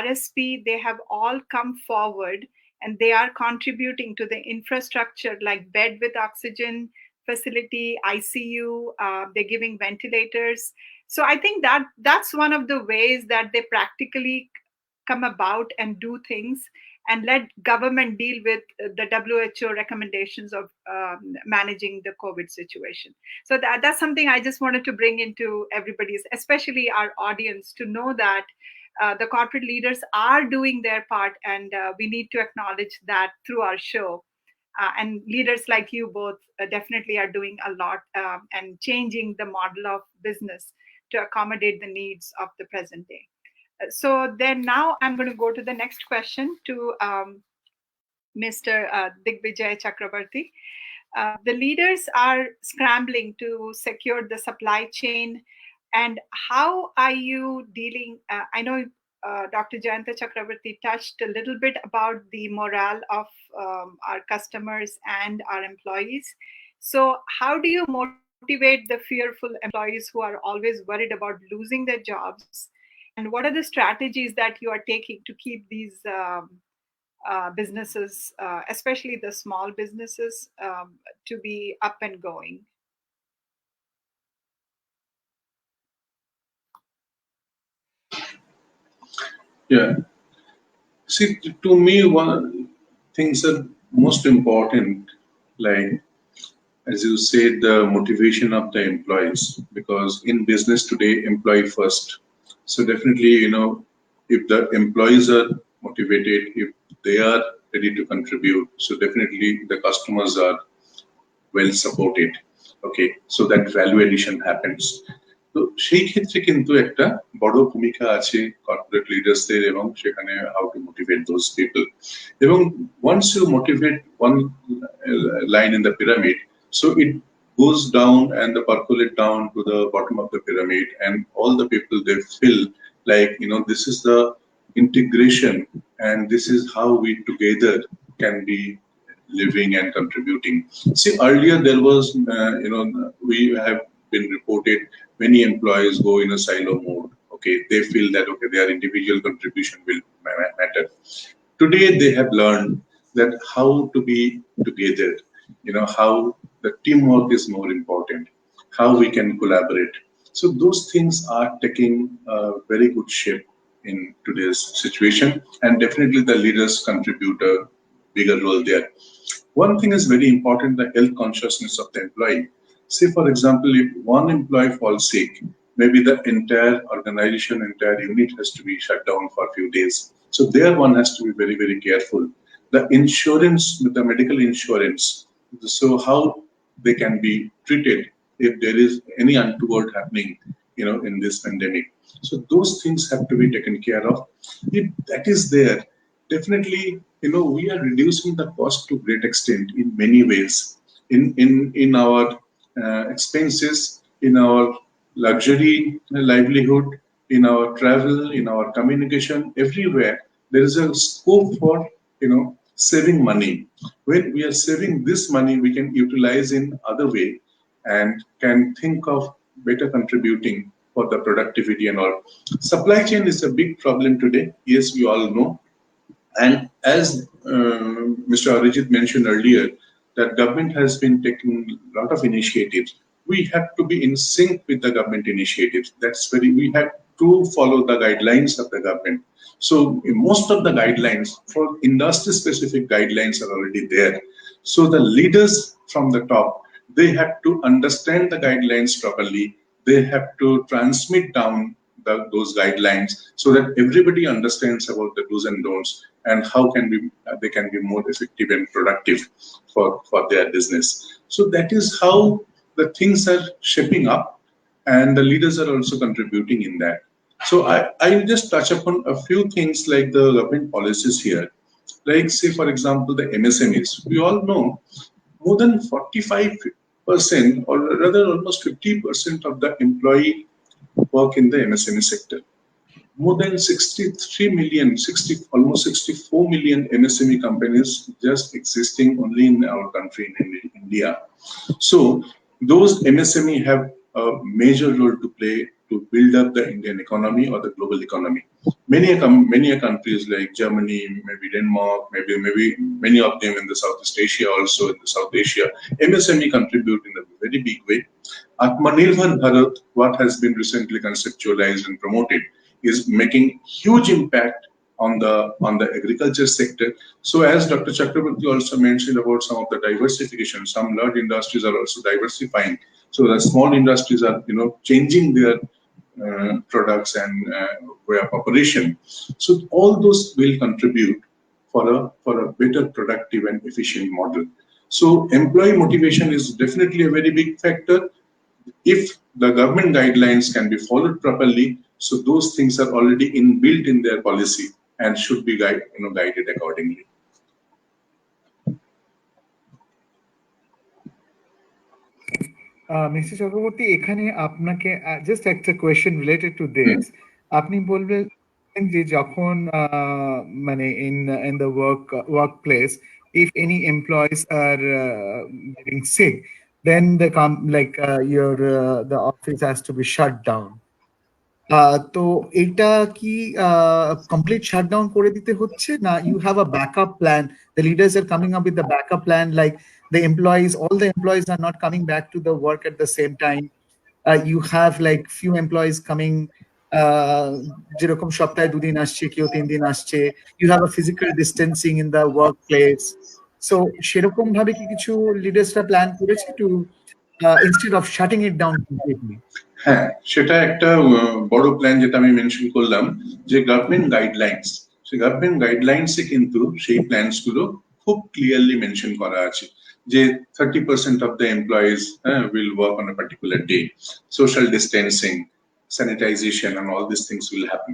RSP, they have all come forward, and they are contributing to the infrastructure like bed with oxygen facility, ICU, they're giving ventilators. So I think that that's one of the ways that they practically come about and do things, and let government deal with the WHO recommendations of managing the COVID situation. So that's something I just wanted to bring into everybody's, especially our audience, to know that the corporate leaders are doing their part, and we need to acknowledge that through our show. And leaders like you both definitely are doing a lot and changing the model of business to accommodate the needs of the present day. So then now I'm going to go to the next question to Mr. Digvijoy Chakraborty. The leaders are scrambling to secure the supply chain. And how are you dealing? I know Dr. Jayanta Chakraborty touched a little bit about the morale of our customers and our employees. So how do you motivate the fearful employees who are always worried about losing their jobs? And what are the strategies that you are taking to keep these businesses, especially the small businesses, to be up and going? Yeah. See, to me, one things are most important, like as you said, the motivation of the employees, because in business today, employee first. So definitely, if the employees are motivated, if they are ready to contribute, so definitely the customers are well supported. Okay, so that value addition happens. তো সেই ক্ষেত্রে কিন্তু একটা বড় ভূমিকা আছে corporate লিডার্সদের, এবং সেখানে how to motivate those people. এবং once you motivate one line in the pyramid, so it goes down and the percolate down to the bottom of the pyramid, and all the people, they feel like, this is the integration, and this is how we together can be living and contributing. See, earlier there was, we have been reported many employees go in a silo mode. Okay, they feel that okay, their individual contribution will matter. Today they have learned that how to be together. How the teamwork is more important. How we can collaborate. So those things are taking a very good shape in today's situation, and definitely the leaders contribute a bigger role there. One thing is very important, the health consciousness of the employee. Say, for example, if one employee falls sick, maybe the entire organization, entire unit has to be shut down for a few days. So there one has to be very, very careful. The insurance, the medical insurance, so how they can be treated if there is any untoward happening, in this pandemic. So those things have to be taken care of. If that is there, definitely, we are reducing the cost to great extent in many ways. in our expenses, in our luxury livelihood, in our travel, in our communication, everywhere there is a scope for saving money. When we are saving this money, we can utilize in other way and can think of better contributing for the productivity and all. Supply chain is a big problem today. Yes, we all know, and as Mr. Arijit mentioned earlier, that government has been taking a lot of initiatives. We have to be in sync with the government initiatives. That's very, we have to follow the guidelines of the government. So most of the guidelines for industry specific guidelines are already there. So the leaders from the top, they have to understand the guidelines properly. They have to transmit down those guidelines so that everybody understands about the do's and don'ts and how can they can be more effective and productive for their business. So that is how the things are shaping up, and the leaders are also contributing in that. So I will just touch upon a few things like the government policies here. Like say for example the MSMEs. We all know more than 45% or rather almost 50% of the employee work in the MSME sector. More than 63 million, 60, almost 64 million MSME companies just existing only in our country, in India. So those MSME have a major role to play to build up the Indian economy or the global economy. Many countries like Germany, maybe Denmark, maybe many of them in the Southeast Asia, also in the South Asia, MSME contribute in a very big way. Atmanirbhar Bharat, what has been recently conceptualized and promoted, is making huge impact on the agriculture sector. So as Dr. Chakraborty also mentioned about some of the diversification, some large industries are also diversifying. So the small industries are changing their products and way of operation. So all those will contribute for a better productive and efficient model. So employee motivation is definitely a very big factor. If the government guidelines can be followed properly, so those things are already inbuilt in their policy and should be guided accordingly. Mr. Chakraborty এখানে আপনাকে just একটা question related to this. আপনি বলবেন যে যখন মানে in the workplace, if any employees are getting sick, then the office has to be shut down. তো এটা কি complete shutdown করে দিতে হচ্ছে না you have a backup plan? The leaders are coming up with the backup plan, like all the employees are not coming back to the work at the same time. You have like few employees coming, যেরকম সপ্তাহে 2 দিন আসছে, কেউ 3 দিন আসছে. You have a physical distancing in the workplace. So সেরকম ভাবে কি কিছু লিডার্সরা প্ল্যান করেছে to instead of shutting it down completely? হ্যাঁ, সেটা একটা বড় প্ল্যান যেটা আমি মেনশন করলাম, যে গভর্নমেন্ট গাইডলাইন্স, সেই গভর্নমেন্ট গাইডলাইন্সে কিন্তু সেই প্ল্যানস গুলো খুব ক্লিয়ারলি মেনশন করা আছে যে 30% of the employees will work on a particular day, social distancing, sanitization and all these things will happen.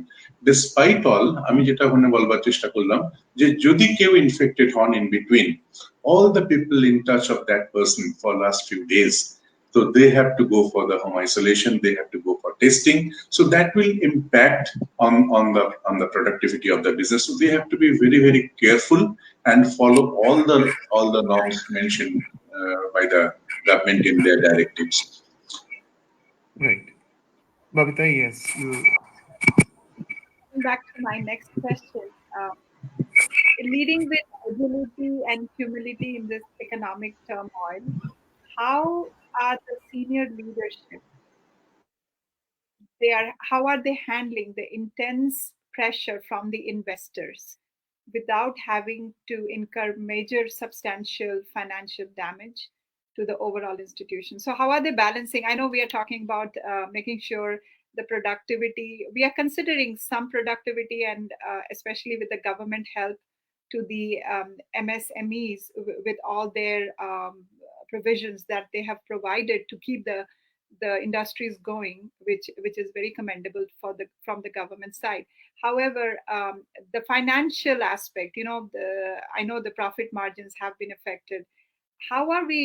Despite all, আমি যেটা ওখানে বলবার চেষ্টা করলাম যে যদি কেউ ইনফেক্টেড হন in between, all the people in touch of that person for last few days, so they have to go for the home isolation, they have to go for testing. So that will impact on the productivity of the business. So they have to be very, very careful and follow all the norms mentioned by the government in their directives. Right. Babita, yes. Back to my next question. Leading with agility and humility in this economic turmoil, how are the senior leadership, how are they handling the intense pressure from the investors without having to incur major substantial financial damage to the overall institution? So how are they balancing? I know we are talking about making sure the productivity, we are considering some productivity, and especially with the government help to the MSMEs with all their provisions that they have provided to keep the industries going, which is very commendable from the government side. However, the financial aspect, I know the profit margins have been affected. How are we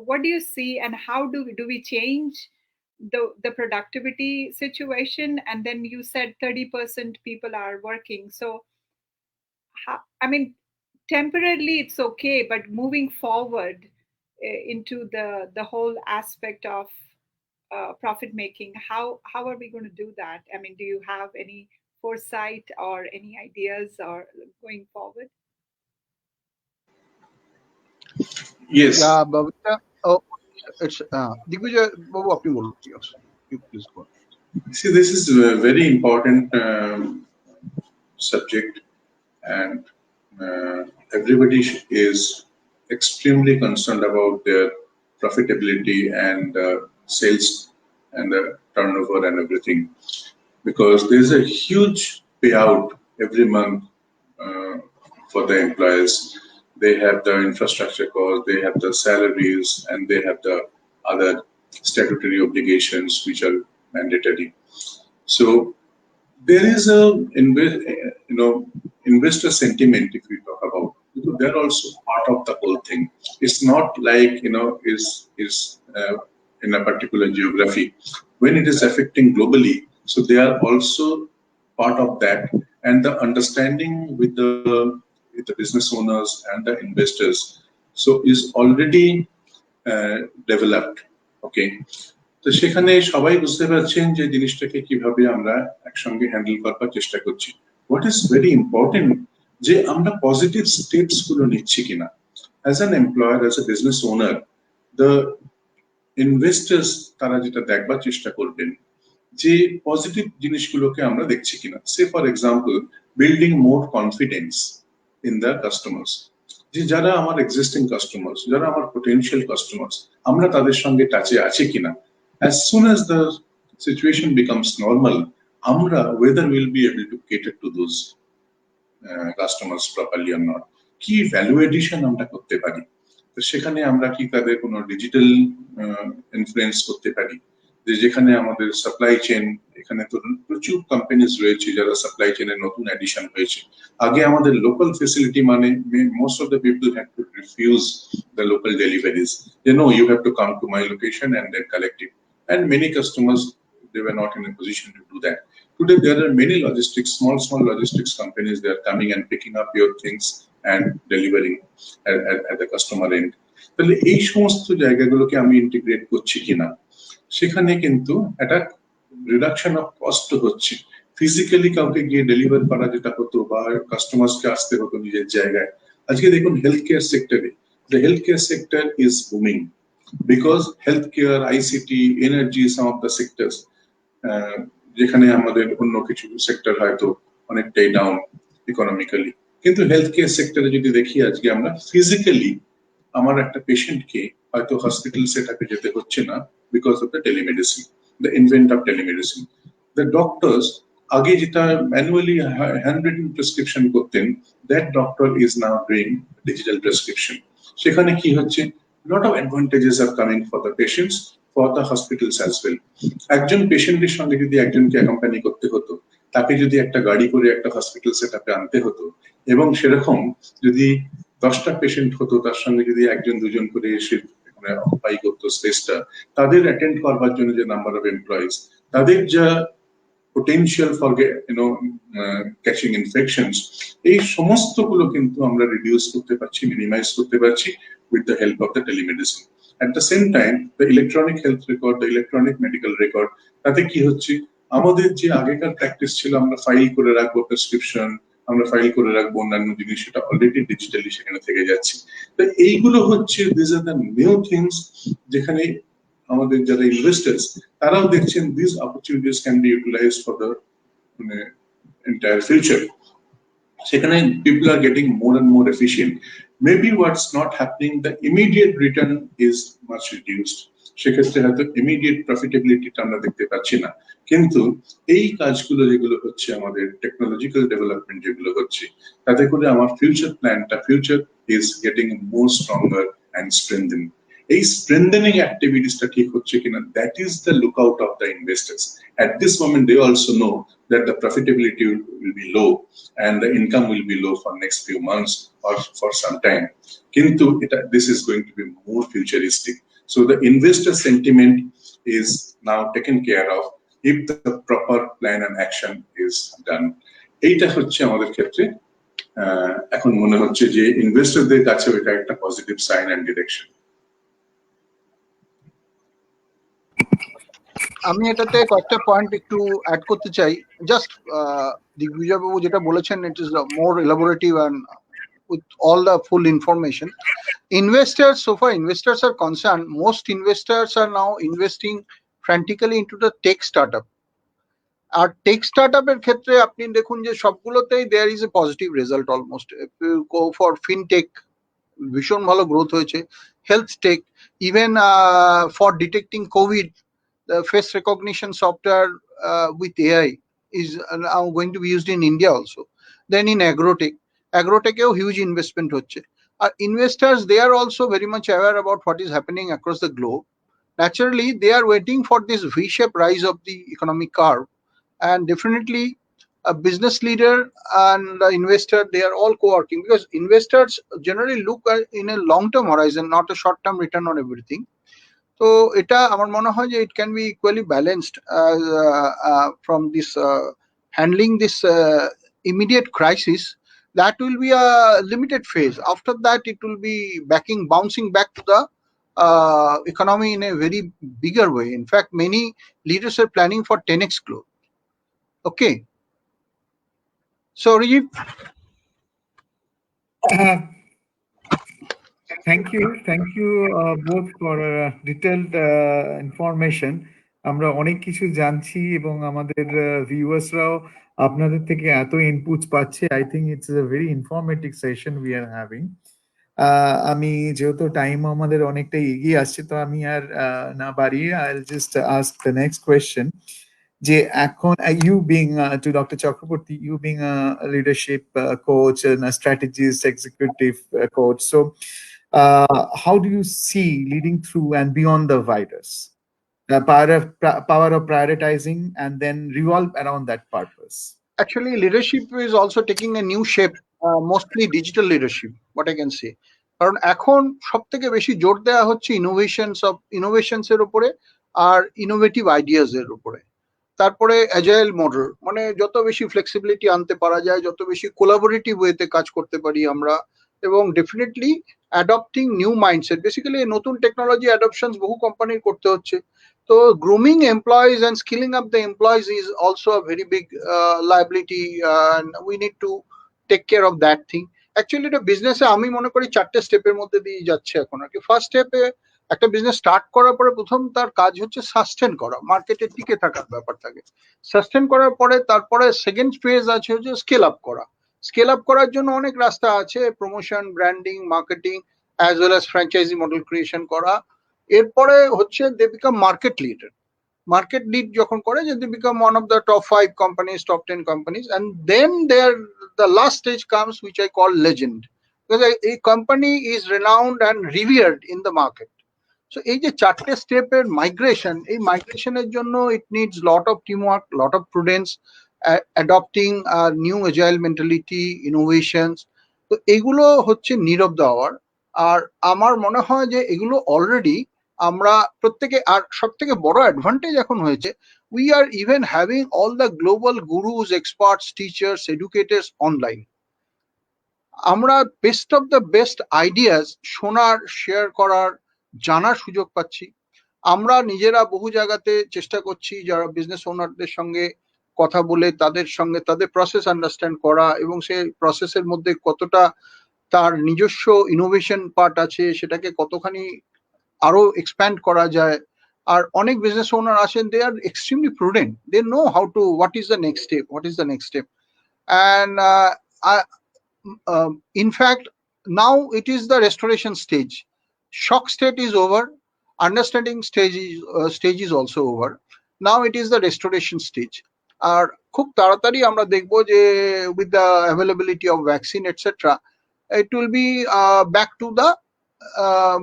what do you see, and how do we change the productivity situation? And then you said 30% people are working, so I mean, temporarily it's okay, but moving forward into the whole aspect of profit making, how are we going to do that? I mean, do you have any foresight or any ideas or going forward? Yes. Yeah, Bhavita. Oh, it's Digvijoy, Babu, apni bolo. Yes, you please go. See, this is a very important subject, and uh, everybody is extremely concerned about their profitability and sales and the turnover and everything, because there's a huge payout every month uh, for the employees. They have the infrastructure cost, they have the salaries, and they have the other statutory obligations which are mandatory. So there is a investor sentiment, if we talk about, because they're also part of the whole thing. It's not like is in a particular geography. When it is affecting globally, so they are also part of that, and the understanding with the business owners and the investors so is already developed. Okay, তো সেখানে সবাই বুঝতে পারছেন যে জিনিসটাকে কিভাবে আমরা একসঙ্গে হ্যান্ডেল করার চেষ্টা করছি। হোয়াট ইজ ভেরি ইম্পর্টেন্ট যে আমরা পজিটিভ স্টেপস গুলো নিচ্ছি কিনা। As an employer, as a business owner, the investors তারা যেটা দেখবার চেষ্টা করবেন যে পজিটিভ জিনিসগুলোকে আমরা দেখছি কিনা। Say for example, building more confidence in the customers, যে যারা আমার এক্সিস্টিং কাস্টমার্স, যারা আমার পোটেনশিয়াল কাস্টমার্স, আমরা তাদের সঙ্গে টাচে আছি কিনা। as soon as the situation becomes normal, আমরা whether we'll be able to cater to those customers properly or not, কি ভ্যালু এডিশন আমরা করতে পারি। তো সেখানে আমরা কি তাদের কোনো ডিজিটাল ইনফ্লুয়েন্স করতে পারি, যে যেখানে আমাদের সাপ্লাই চেইন, এখানে তো প্রচুর কোম্পানিজ রয়েছে যারা সাপ্লাই চেইনের নতুন এডিশন হয়েছে। আগে আমাদের লোকাল ফেসিলিটি মানে most of the people had to refuse the local deliveries, যে no, you have to come to my location and then collect it, and many customers, they were not in a position to do that. Today there are many logistics, small logistics companies, they are coming and picking up your things and delivering at the customer end. তাহলে এই সমস্ত জায়গাগুলোকে আমি integrate করছি কিনা, সেখানে কিন্তু একটা রিডাকশন অফ কস্ট হচ্ছে। ফিজিক্যালি কাউকে গিয়ে ডেলিভার করা যেটা হতো বা কাস্টমার্সকে আসতে হতো নিজের জায়গায়, আজকে দেখুন হেলথ কেয়ার সেক্টরে, the healthcare sector is booming because healthcare, ICT, energy, some of the sectors, যেখানে আমাদের অন্য কিছু সেক্টর হয়তো অনেকটাই ডাউন ইকোনমিক্যালি, কিন্তু হেলথ কেয়ার সেক্টরে যদি দেখি আজকে আমরা ফিজিক্যালি আমার একটা পেশেন্টকে হয়তো হসপিটাল সেটআপে যেতে হচ্ছে না because of the telemedicine, the invent of telemedicine. The doctors আগে যেটা ম্যানুয়ালি হ্যান্ড রিটেন প্রেসক্রিপশন করতেন, that doctor is now doing digital prescription. সেখানে কি হচ্ছে, lot of advantages are coming for the patients, for the hospitals as well. একজন পেশেন্টের সঙ্গে যদি একজনকে অ্যাকম্পানি করতে হতো, তাকে যদি একটা গাড়ি করে একটা হসপিটাল সেটআপে আনতে হতো, এবং সেরকম যদি 10টা পেশেন্ট হতো, তার সঙ্গে যদি একজন দুজন করে এসে অকুপাই করতো স্পেসটা, তাদের অ্যাটেন্ড করবার জন্য যে নাম্বার অফ এমপ্লয়িজ, তাদের যা potential for catching infections, এই সমস্তগুলো কিন্তু আমরা রিডিউস করতে পারছি, মিনিমাইজ করতে পারছি with the help of the telemedicine. At the same time, the electronic health record, the electronic medical record, তাতে কি হচ্ছে, আমাদের যে আগেকার প্র্যাকটিস ছিল আমরা ফাইল করে রাখবো প্রেসক্রিপশন, আমরা ফাইল করে রাখবো অন্যান্য জিনিস, সেটা অলরেডি ডিজিটালি সেখানে থেকে যাচ্ছে। তো এইগুলো হচ্ছে this are the new things, যেখানে আমাদের যারা ইনভেস্টার্স তারাও দেখছেন this opportunities can be utilised for the entire future. সেখানে people are getting more and more efficient. Maybe what's not happening, the immediate return is much reduced. সেক্ষেত্রে হয়তো immediate profitability টা আমরা দেখতে পাচ্ছি না, কিন্তু এই কাজগুলো যেগুলো হচ্ছে আমাদের টেকনোলজিক্যাল ডেভেলপমেন্ট যেগুলো হচ্ছে, তাতে করে আমার ফিউচার প্ল্যানটা, future is getting more stronger and strengthened. এই স্ট্রেংথেনিং অ্যাক্টিভিটিসটা ঠিক হচ্ছে কিনা, that is the lookout of the investors. At this moment they also know that the profitability will be low and the income will be low for next few months or for some time. Kintu this is going to be more futuristic. So the investor sentiment is now taken care of if the proper plan and action is done. এইটা হচ্ছে আমাদের ক্ষেত্রে এখন মনে হচ্ছে যে ইনভেস্টরদের কাছে এটা একটা পজিটিভ সাইন এন্ড ডিরেকশন। আমি এটাতে কয়েকটা পয়েন্ট একটু অ্যাড করতে চাই। জাস্ট দিগ্বিজয় বাবু যেটা বলেছেন, it is more elaborative and with all the full information. Investors, so far investors are concerned, most investors are now investing frantically into the tech startup. আর tech স্টার্টআপের ক্ষেত্রে আপনি দেখুন যে সবগুলোতেই there is a positive result almost. Go for fintech, ভীষণ ভালো growth হয়েছে। Health tech, even for detecting Covid, the face recognition software with AI is now going to be used in India also. Then in agrotech huge investment হচ্ছে। Investors, they are also very much aware about what is happening across the globe. Naturally, they are waiting for this V-shaped rise of the economic curve, and definitely a business leader and the investor, they are all co-working, because investors generally look in a long-term horizon, not a short-term return on everything. তো এটা আমার মনে হয় যে it can be equally balanced from this handling this immediate crisis. That will be a limited phase. After that, it will be bouncing back to the economy in a very bigger way. In fact, many leaders are planning for 10x growth. Okay. So, Rajiv. Thank you both for detailed information. আমরা অনেক কিছু জানছি এবং আমাদের ভিউয়ার্সরাও আপনাদের থেকে এত inputs পাচ্ছে। I think it's a very informative session we are having. আমি যেহেতু টাইম আমাদের অনেকটা এগিয়ে আসছে, তো আমি আর না বাড়িয়ে I will just ask the next question, যে এখন you being to Dr. Chakraborty, you being a leadership coach and a strategist, executive coach, so how do you see leading through and beyond the virus, the power of prioritizing and then revolve around that purpose? Actually, leadership is also taking a new shape, mostly digital leadership, what I can say. কারণ এখন সব থেকে বেশি জোর দেওয়া হচ্ছে innovations এর উপরে আর ইনোভেটিভ আইডিয়াস এর উপরে। তারপরে অ্যাজাইল মডেল, মানে যত বেশি ফ্লেক্সিবিলিটি আনতে পারা যায়, যত বেশি কোলাবোরেটিভ ওয়েতে কাজ করতে পারি আমরা, এবং definitely adopting new mindset. Basically নতুন টেকনোলজি অ্যাডপশনস বহু কোম্পানির করতে হচ্ছে। তো grooming employees and skilling up the employees is also a very big liability, and we need to take care of that thing. Actually এটা বিজনেসে আমি মনে করি 4টে স্টেপের মধ্যে দিয়ে যাচ্ছে এখন আর কি। ফার্স্ট স্টেপে একটা বিজনেস স্টার্ট করার পরে প্রথম তার কাজ হচ্ছে সাস্টেন করা, মার্কেটে টিকে থাকার ব্যাপার থাকে। সাস্টেন করার পরে তারপরে সেকেন্ড ফেজ আছে হচ্ছে স্কেল আপ করা। স্কেল আপ করার জন্য অনেক রাস্তা আছে, promotion, branding, marketing, as well as franchisee model creation করা। এরপরে হচ্ছে they become market leader. Market lead যখন করে, যে they become one of the top 5 companies, top 10 companies, and then the last stage comes, which I call legend, because a company is renowned and revered in the market. So এই যে 4টে স্টেপের migration, এই মাইগ্রেশনের জন্য it needs lot of teamwork, lot of prudence, adopting new agile mentality, innovations. তো এগুলো হচ্ছে need of the our. আর আমার মনে হয় যে এগুলো অলরেডি আমরা প্রত্যেকে, আর সব থেকে বড় অ্যাডভান্টেজ এখন হয়েছে, we are even having all the global gurus, experts, teachers, educators online. আমরা best of the best ideas শোনার, শেয়ার করার, জানার সুযোগ পাচ্ছি। আমরা নিজেরা বহু জায়গাতে চেষ্টা করছি যারা বিজনেস ওনারদের সঙ্গে কথা বলে তাদের সঙ্গে তাদের প্রসেস আন্ডারস্ট্যান্ড করা, এবং সেই প্রসেসের মধ্যে কতটা তার নিজস্ব ইনোভেশন পার্ট আছে, সেটাকে কতখানি আরো এক্সপ্যান্ড করা যায়। আর অনেক বিজনেস ওনার আছেন, they are extremely prudent, they know how to, what is the next step, and in fact, now it is the restoration stage. Shock state is over, understanding stage is also over. Now it is the restoration stage. আর খুব তাড়াতাড়ি আমরা দেখবো যে with the availability of vaccine etc, it will be back to the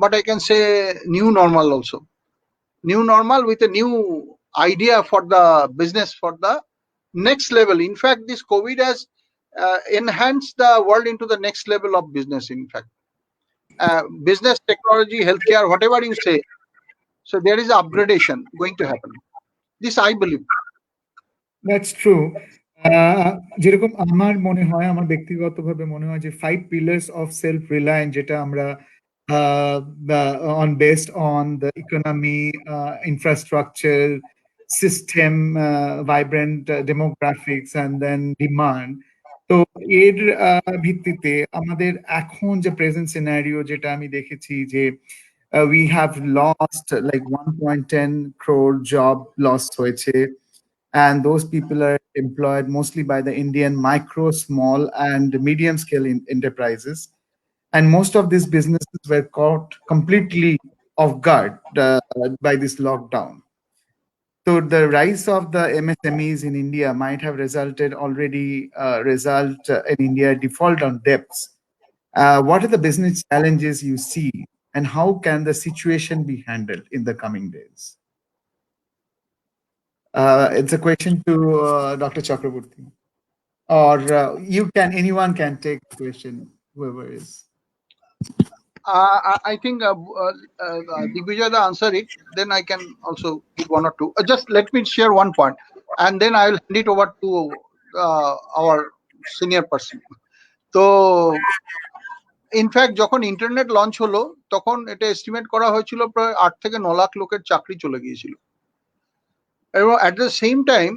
but I can say new normal also. New normal with a new idea for the business for the next level. In fact, this COVID has enhanced the world into the next level of business. In fact, business, technology, healthcare, whatever you say. So there is upgradation going to happen. This I believe. That's true. যেরকম আমার মনে হয়, আমার ব্যক্তিগতভাবে মনে হয় যে 5 pillars of self reliance, যেটা আমরা on based on the economy, infrastructure, system, vibrant demographics and then demand. তো এর ভিত্তিতে আমাদের এখন যে প্রেজেন্ট সিনারিও যেটা আমি দেখেছি যে we have lost like 1.10 crore job lost হয়েছে, and those people are employed mostly by the Indian micro, small, and medium scale enterprises. And most of these businesses were caught completely off guard by this lockdown. So the rise of the MSMEs in India might have resulted already result in India default on debts. What are the business challenges you see, and how can the situation be handled in the coming days? It's a question to Dr. Chakraborty, or anyone can take the question, whoever is. I think Digvijoy answer it. Then I can also give one or two. Just let me share one point, and then I will hand it over to our senior person. So, in fact যখন internet launch হলো তখন এটা estimate করা হয়েছিল প্রায় 8 থেকে 9 লাখ লোকের চাকরি চলে গিয়েছিল, এবং at the same time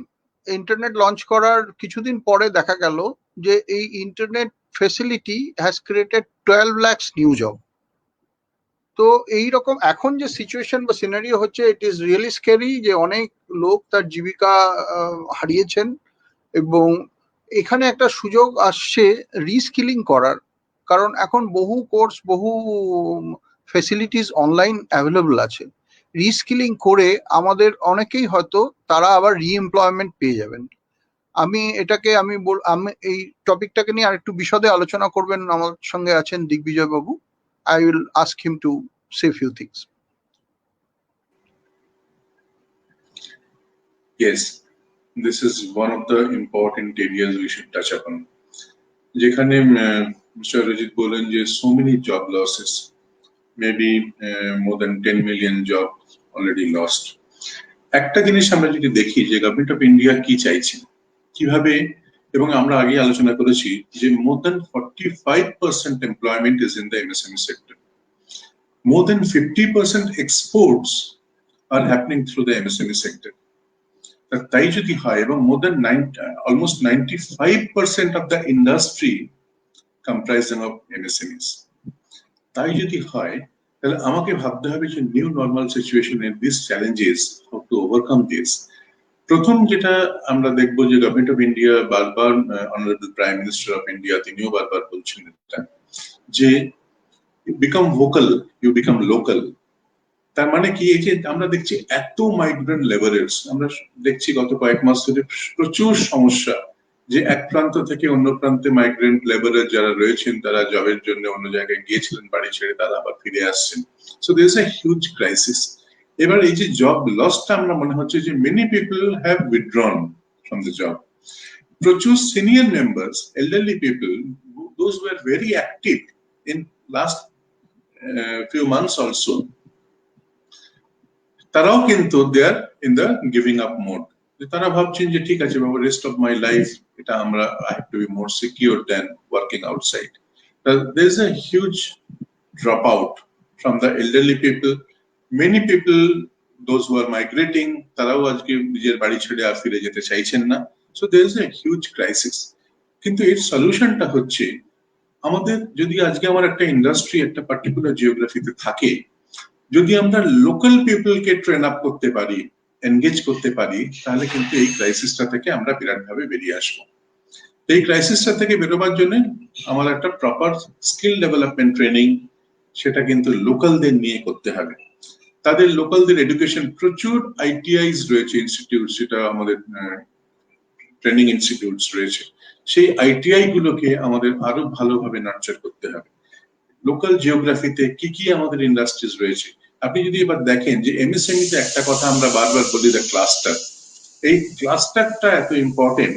internet launch করার কিছুদিন পরে দেখা গেল যে এই internet facility has created 12 lakhs new job. তো এইরকম এখন যে সিচুয়েশন বা সিনারিও হচ্ছে, ইট ইজ রিয়েলি স্ক্যারি যে অনেক লোক তার জীবিকা হারিয়েছেন, এবং এখানে একটা সুযোগ আসছে রিস্কিলিং করার, কারণ এখন বহু কোর্স বহু ফেসিলিটিস অনলাইন অ্যাভেলেবল আছে। রিস্কিলিং করে আমাদের অনেকেই হয়তো তারা আবার রিএমপ্লয়মেন্ট পেয়ে যাবেন। আমি এই টপিকটাকে নিয়ে আরেকটু বিশদে আলোচনা করবেন, আমার সঙ্গে আছেন দিগ্বিজয় বাবু। I will ask him to say few things. Yes, this is one of the important areas we should touch upon. যেখানে Mr. Rajit বলেন যে so many job losses, maybe more than 10 million jobs already lost. একটা জিনিস আমরা যদি দেখি যে government of India কি চাইছে, কিভাবে, এবং আমরা আগে আলোচনা করেছি যে more than 45% employment is in the MSME sector. More than 50% exports are happening through the MSME sector. তাই যদি হয়, এবং more than almost 95% of the industry comprising of MSMEs, তাই যদি হয় তাহলে আমাকে ভাবতে হবে যে নিউ নর্মাল সিচুয়েশন এর this challenges, how to overcome this. প্রথম যেটা আমরা দেখবো যে গভর্নমেন্ট অফ ইন্ডিয়া বারবার, honourable prime minister of India তিনিও বারবার বলছেন যে become vocal you become local. তার মানে কি, এই যে আমরা দেখছি এত মাইগ্রেন্ট লেবারার্স, আমরা দেখছি গত কয়েক মাস ধরে প্রচুর সমস্যা, যে এক প্রান্ত থেকে অন্য প্রান্তে মাইগ্রেন্ট লেবারার যারা রয়েছেন তারা জবের জন্য অন্য জায়গায় গিয়েছিলেন বাড়ি ছেড়ে, তারা আবার ফিরে আসছেন। So there is a huge crisis. এবার এই যে জব লসটা, আমরা মনে হচ্ছে যে many people have withdrawn from the job. প্রচুর senior members, elderly people, those were very active in last few months also, তারাও কিন্তু they are in the giving up mode. তারা ভাবছেন যে ঠিক আছে বাবা, রেস্ট অফ মাই লাইফ এটা আমরা I have to be more secure than working outside. There is a huge drop out from the elderly people. Many people those who are migrating, তারাও আজকে নিজের বাড়ি ছেড়ে আর ফিরে যেতে চাইছেন না। So there is a huge crisis. কিন্তু এর সলিউশনটা হচ্ছে, আমাদের যদি আজকে আমার একটা ইন্ডাস্ট্রি একটা পার্টিকুলার জিওগ্রাফিতে থাকে, যদি আমরা লোকাল পিপলকে ট্রেন আপ করতে পারি, এনগেজ করতে পারি, তাহলে কিন্তু এই ক্রাইসিসটা থেকে আমরা বিরাটভাবে বেরিয়ে আসবো। এই ক্রাইসিসটা থেকে বেরোবার জন্য আমার একটা প্রপার স্কিল ডেভেলপমেন্ট ট্রেনিং, সেটা কিন্তু লোকালদের নিয়ে করতে হবে। তাদের লোকালদের এডুকেশন, প্রচুর আইটিআইস রয়েছে ইনস্টিটিউট, সেটা আমাদের ট্রেনিং ইনস্টিটিউটস রয়েছে, সেই আইটিআই গুলোকে আমাদের আরো ভালোভাবে নার্চার করতে হবে। লোকাল জিওগ্রাফিতে কি আমাদের ইন্ডাস্ট্রিজ রয়েছে। আপনি যদি এবার দেখেন যে এমএসএমই তে একটা কথা আমরা বারবার বলি, দ্য ক্লাস্টার। এই ক্লাস্টারটা এত ইম্পর্টেন্ট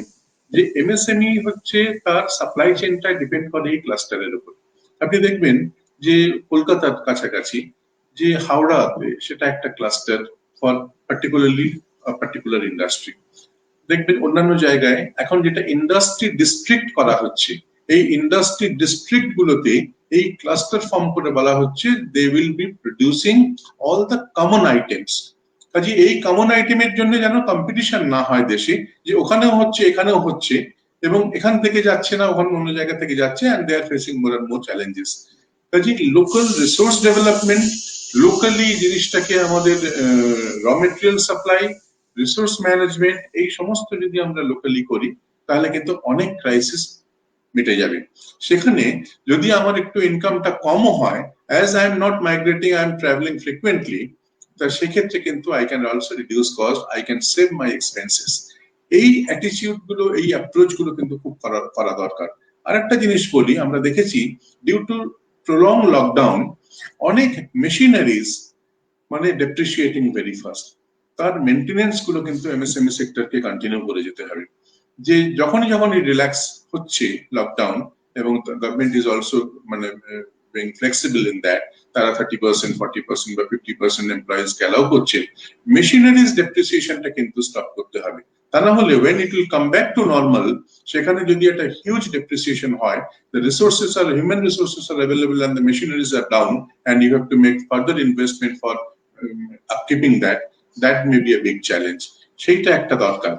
যে এমএসএমই হচ্ছে তার সাপ্লাই চেইনটা ডিপেন্ড করে এই ক্লাস্টারের উপর। আপনি দেখবেন যে কলকাতার কাছাকাছি যে হাওড়াতে, সেটা একটা cluster for particularly particular industry. দেখবেন অন্যান্য জায়গায় এখন যেটা ইন্ডাস্ট্রি ডিস্ট্রিক্ট করা হচ্ছে, এই ইন্ডাস্ট্রি ডিস্ট্রিক্ট গুলোতে এই ক্লাস্টার ফর্ম করে বলা হচ্ছে they will be producing all the common items. কাজে এই কমন আইটেমের জন্য যেন কম্পিটিশন না হয় দেশে, যে ওখানেও হচ্ছে এখানেও হচ্ছে এবং এখান থেকে যাচ্ছে না ওখানে অন্য জায়গা থেকে যাচ্ছে, and they are facing more and more challenges. কাজে লোকাল রিসোর্স ডেভেলপমেন্ট, লোকালি জিনিসটাকে আমাদের র মেটেরিয়াল সাপ্লাই, রিসোর্স ম্যানেজমেন্ট, এই সমস্ত যদি আমরা লোকালি করি তাহলে কিন্তু অনেক ক্রাইসিস মিটে যাবে। সেখানে যদি আমার একটু ইনকামটা কমও হয়, as I am not migrating, I am travelling frequently, তা সেক্ষেত্রে কিন্তু I can also reduce cost, I can save my expenses. এই অ্যাটিটিউড গুলো, এই অ্যাপ্রোচ গুলো কিন্তু খুব করা দরকার। আরেকটা জিনিস বলি, আমরা দেখেছি ডিউ টু প্রলং লকডাউন অনেক মেশিনারিজ মানে ডেপ্রিসিয়েটিং ভেরি ফাস্ট। তার মেনটেনেন্স গুলো কিন্তু এমএসএমই সেক্টরকে কন্টিনিউ করে যেতে হবে। যে যখনই রিল্যাক্স হচ্ছে লকডাউন, এবং গভর্নমেন্ট ইজ অলসো মানে being flexible in that, তারা 30%, 40% বা 50% এমপ্লয়িজ কে অ্যালাউ করছে, মেশিনারিজ ডেপ্রিসিয়েশনটা কিন্তু স্টপ করতে হবে। তা না হলে when it will come back to normal, সেখানে যদি একটা হিউজ ডেপ্রিসিয়েশন হয়, the resources are, human resources are available and the machineries are down, and you have to make further investment for upkeeping that may be a big challenge. সেইটা একটা দরকার।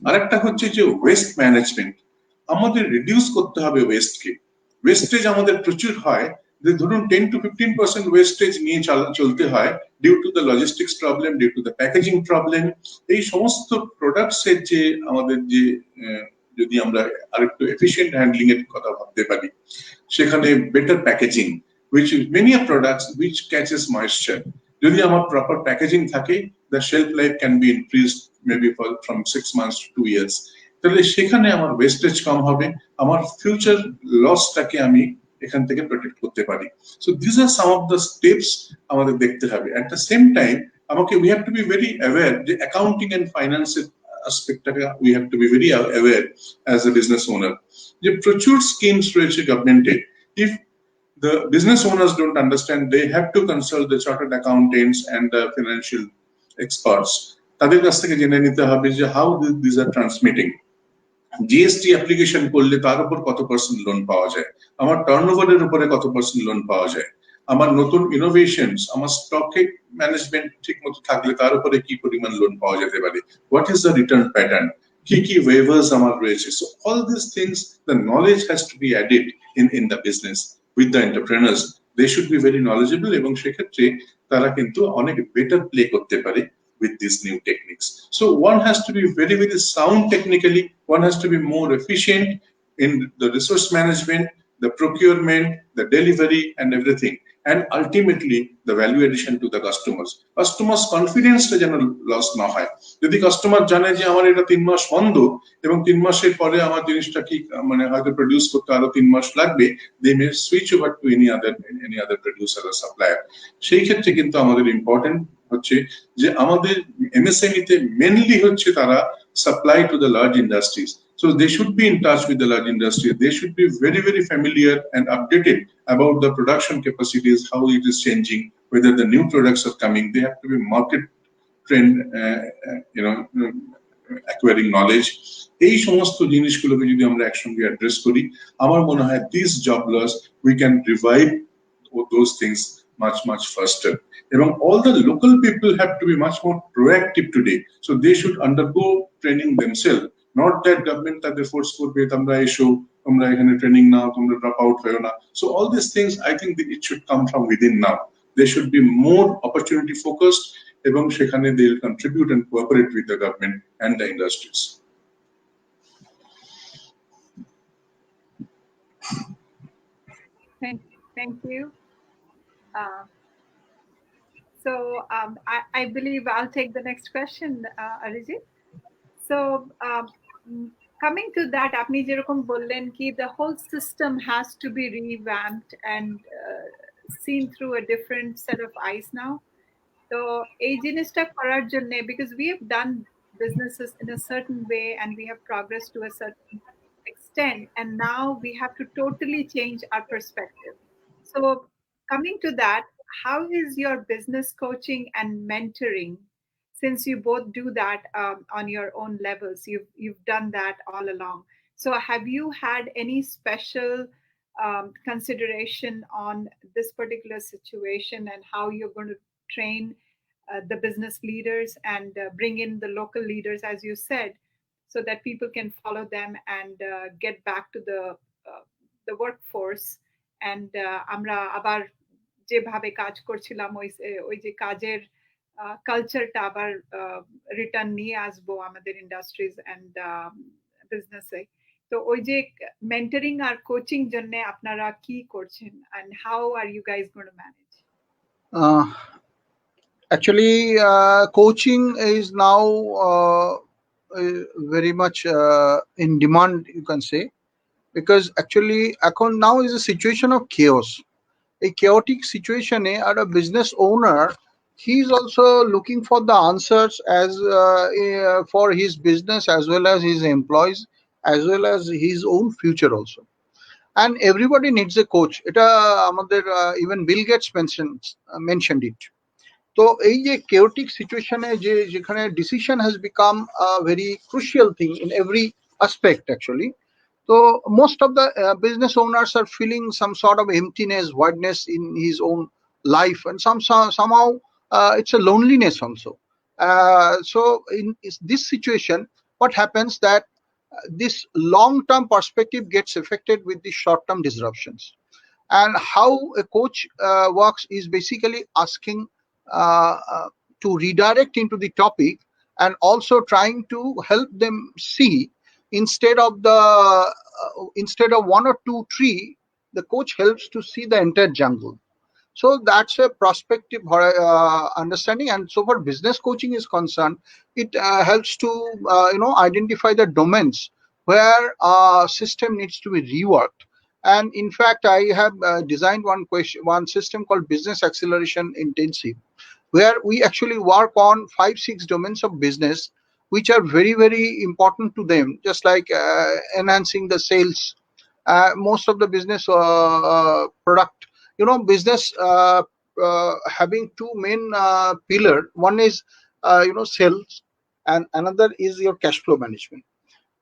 আরেকটা হচ্ছে যে ওয়েস্ট ম্যানেজমেন্ট, আমাদের reduce করতে হবে ওয়েস্টকে। ওয়েস্টেজ আমাদের প্রচুর হয়, যে ধরুন 10 to 15% ওয়েস্টেজ নিয়ে চলতে হয় due to the logistics problem, due to the packaging problem. এই সমস্ত প্রোডাক্টস এর যে আমাদের যে যদি আমরা আরেকটু এফিশিয়েন্ট হ্যান্ডলিং এর কথা ভাবতে পারি, সেখানে better packaging, which is many a products which catches moisture, যদি আমার প্রপার প্যাকেজিং থাকে, the shelf life can be increased maybe from 6 months to 2 years, তাহলে সেখানে আমার ওয়েস্টেজ কম হবে, আমার ফিউচার লসটাকে আমি এখান থেকে প্রোটেক্ট করতে পারি। So this are some of the steps আমাদের দেখতে হবে। এট দ্য সেম টাইম আমাকে we have to be very aware যে অ্যাকাউন্টিং এন্ড ফাইন্যান্সের অ্যাসপেক্টটাকে we have to be very aware as a business owner, যে প্রচুর স্কিমস রয়েছে গভর্নমেন্টের। If the business owners don't understand, they have to consult the chartered accountants and the financial experts. তাদের কাছ থেকে জেনে নিতে হবে যে how these are transmitting। GST application করলে তার উপর কত পার্সেন্ট লোন পাওয়া যায়, আমার টার্নওভারের উপরে কত পার্সেন্ট লোন পাওয়া যায়, আমার নতুন ইনোভেশনস, আমার স্টকে ম্যানেজমেন্ট ঠিকমতো থাকলে তার উপরে কি পরিমাণ লোন পাওয়া যেতে পারে, what is the return pattern, কি ওয়েভার্স আমার রয়েছে। So all this things, the knowledge has to be added in the business with the entrepreneurs. They should be very knowledgeable, এবং সেক্ষেত্রে তারা কিন্তু অনেক বেটার প্লে করতে পারে with these new techniques. So one has to be very, very sound technically, one has to be more efficient in the resource management, the procurement, the delivery and everything, and ultimately the value addition to the customers. Customers confidence টা যেন loss না হয়। যদি customer জানে যে আমার এটা 3 মাস বন্ধ এবং 3 মাসের পরে আমার জিনিসটা কি মানে হয়তো প্রডিউস করতে আরো 3 মাস লাগবে, they may switch over to any other producer or supplier। সেই ক্ষেত্রে কিন্তু আমাদের ইম্পর্টেন্ট হচ্ছে যে আমাদের এমএসএমই তে মেইনলি হচ্ছে তারা supply to the large industries. So they should be in touch with the large industry. They should be very, very familiar and updated about the production capacities, how it is changing, whether the new products are coming. They have to be market trend, acquiring knowledge. এই সমস্ত জিনিসগুলোকে যদি আমরা একসঙ্গে address করি, আমার মনে হয় this job loss we can revive those things much faster. এবং all the local people have to be much more proactive today, so they should undergo training themselves, not that government তাদের force করবে তোমরা এসো, তোমরা এখানে training নাও, তোমরা drop out হয়ো না। So all these things I think that it should come from within now. They should be more opportunity focused, এবং সেখানে they will contribute and cooperate with the government and the industries. Thank you. So I believe I'll take the next question, Arijit. So coming to that, apni jerokom bollen ki the whole system has to be revamped and seen through a different set of eyes now. তো এই জিনিসটা করার জন্য, because we have done businesses in a certain way and we have progressed to a certain extent, and now we have to totally change our perspective. So coming to that, how is your business coaching and mentoring, since you both do that on your own levels? You've done that all along. So have you had any special consideration on this particular situation and how you're going to train the business leaders and bring in the local leaders, as you said, so that people can follow them and get back to the workforce, and আমরা আবার যেভাবে কাজ করছিলাম ওই যে কাজের কালচারটা আবার রিটার্ন নিয়ে আসবো আমাদের ইন্ডাস্ট্রিজ এন্ড বিজনেসে। তো ওই যে মেন্টরিং আর কোচিং জন্য আপনারা কি করছেন, and how are you guys going to manage? Actually, coaching is now very much in demand, you can say, because actually now is a situation of chaos. A chaotic situation, a business owner, he is also looking for the answers as for his business as well as his employees as well as his own future also. And everybody needs a coach. Eta amader even Bill Gates mentioned it. তো এই যে chaotic সিচুয়েশনে যেখানে decision has become a very crucial thing in every aspect actually. So most of the business owners are feeling some sort of emptiness, voidness in his own life, and somehow it's a loneliness also. So in this situation, what happens that this long-term perspective gets affected with the short-term disruptions. And how a coach works is basically asking to redirect into the topic and also trying to help them see instead of one or two tree, the coach helps to see the entire jungle. So that's a prospective understanding. And so far business coaching is concerned, it helps to identify the domains where system needs to be reworked. And in fact, I have designed one system called Business Acceleration Intensive, where we actually work on 5-6 domains of business which are very, very important to them, just like enhancing the sales. Most of the business product, business having two main pillar. One is sales, and another is your cash flow management.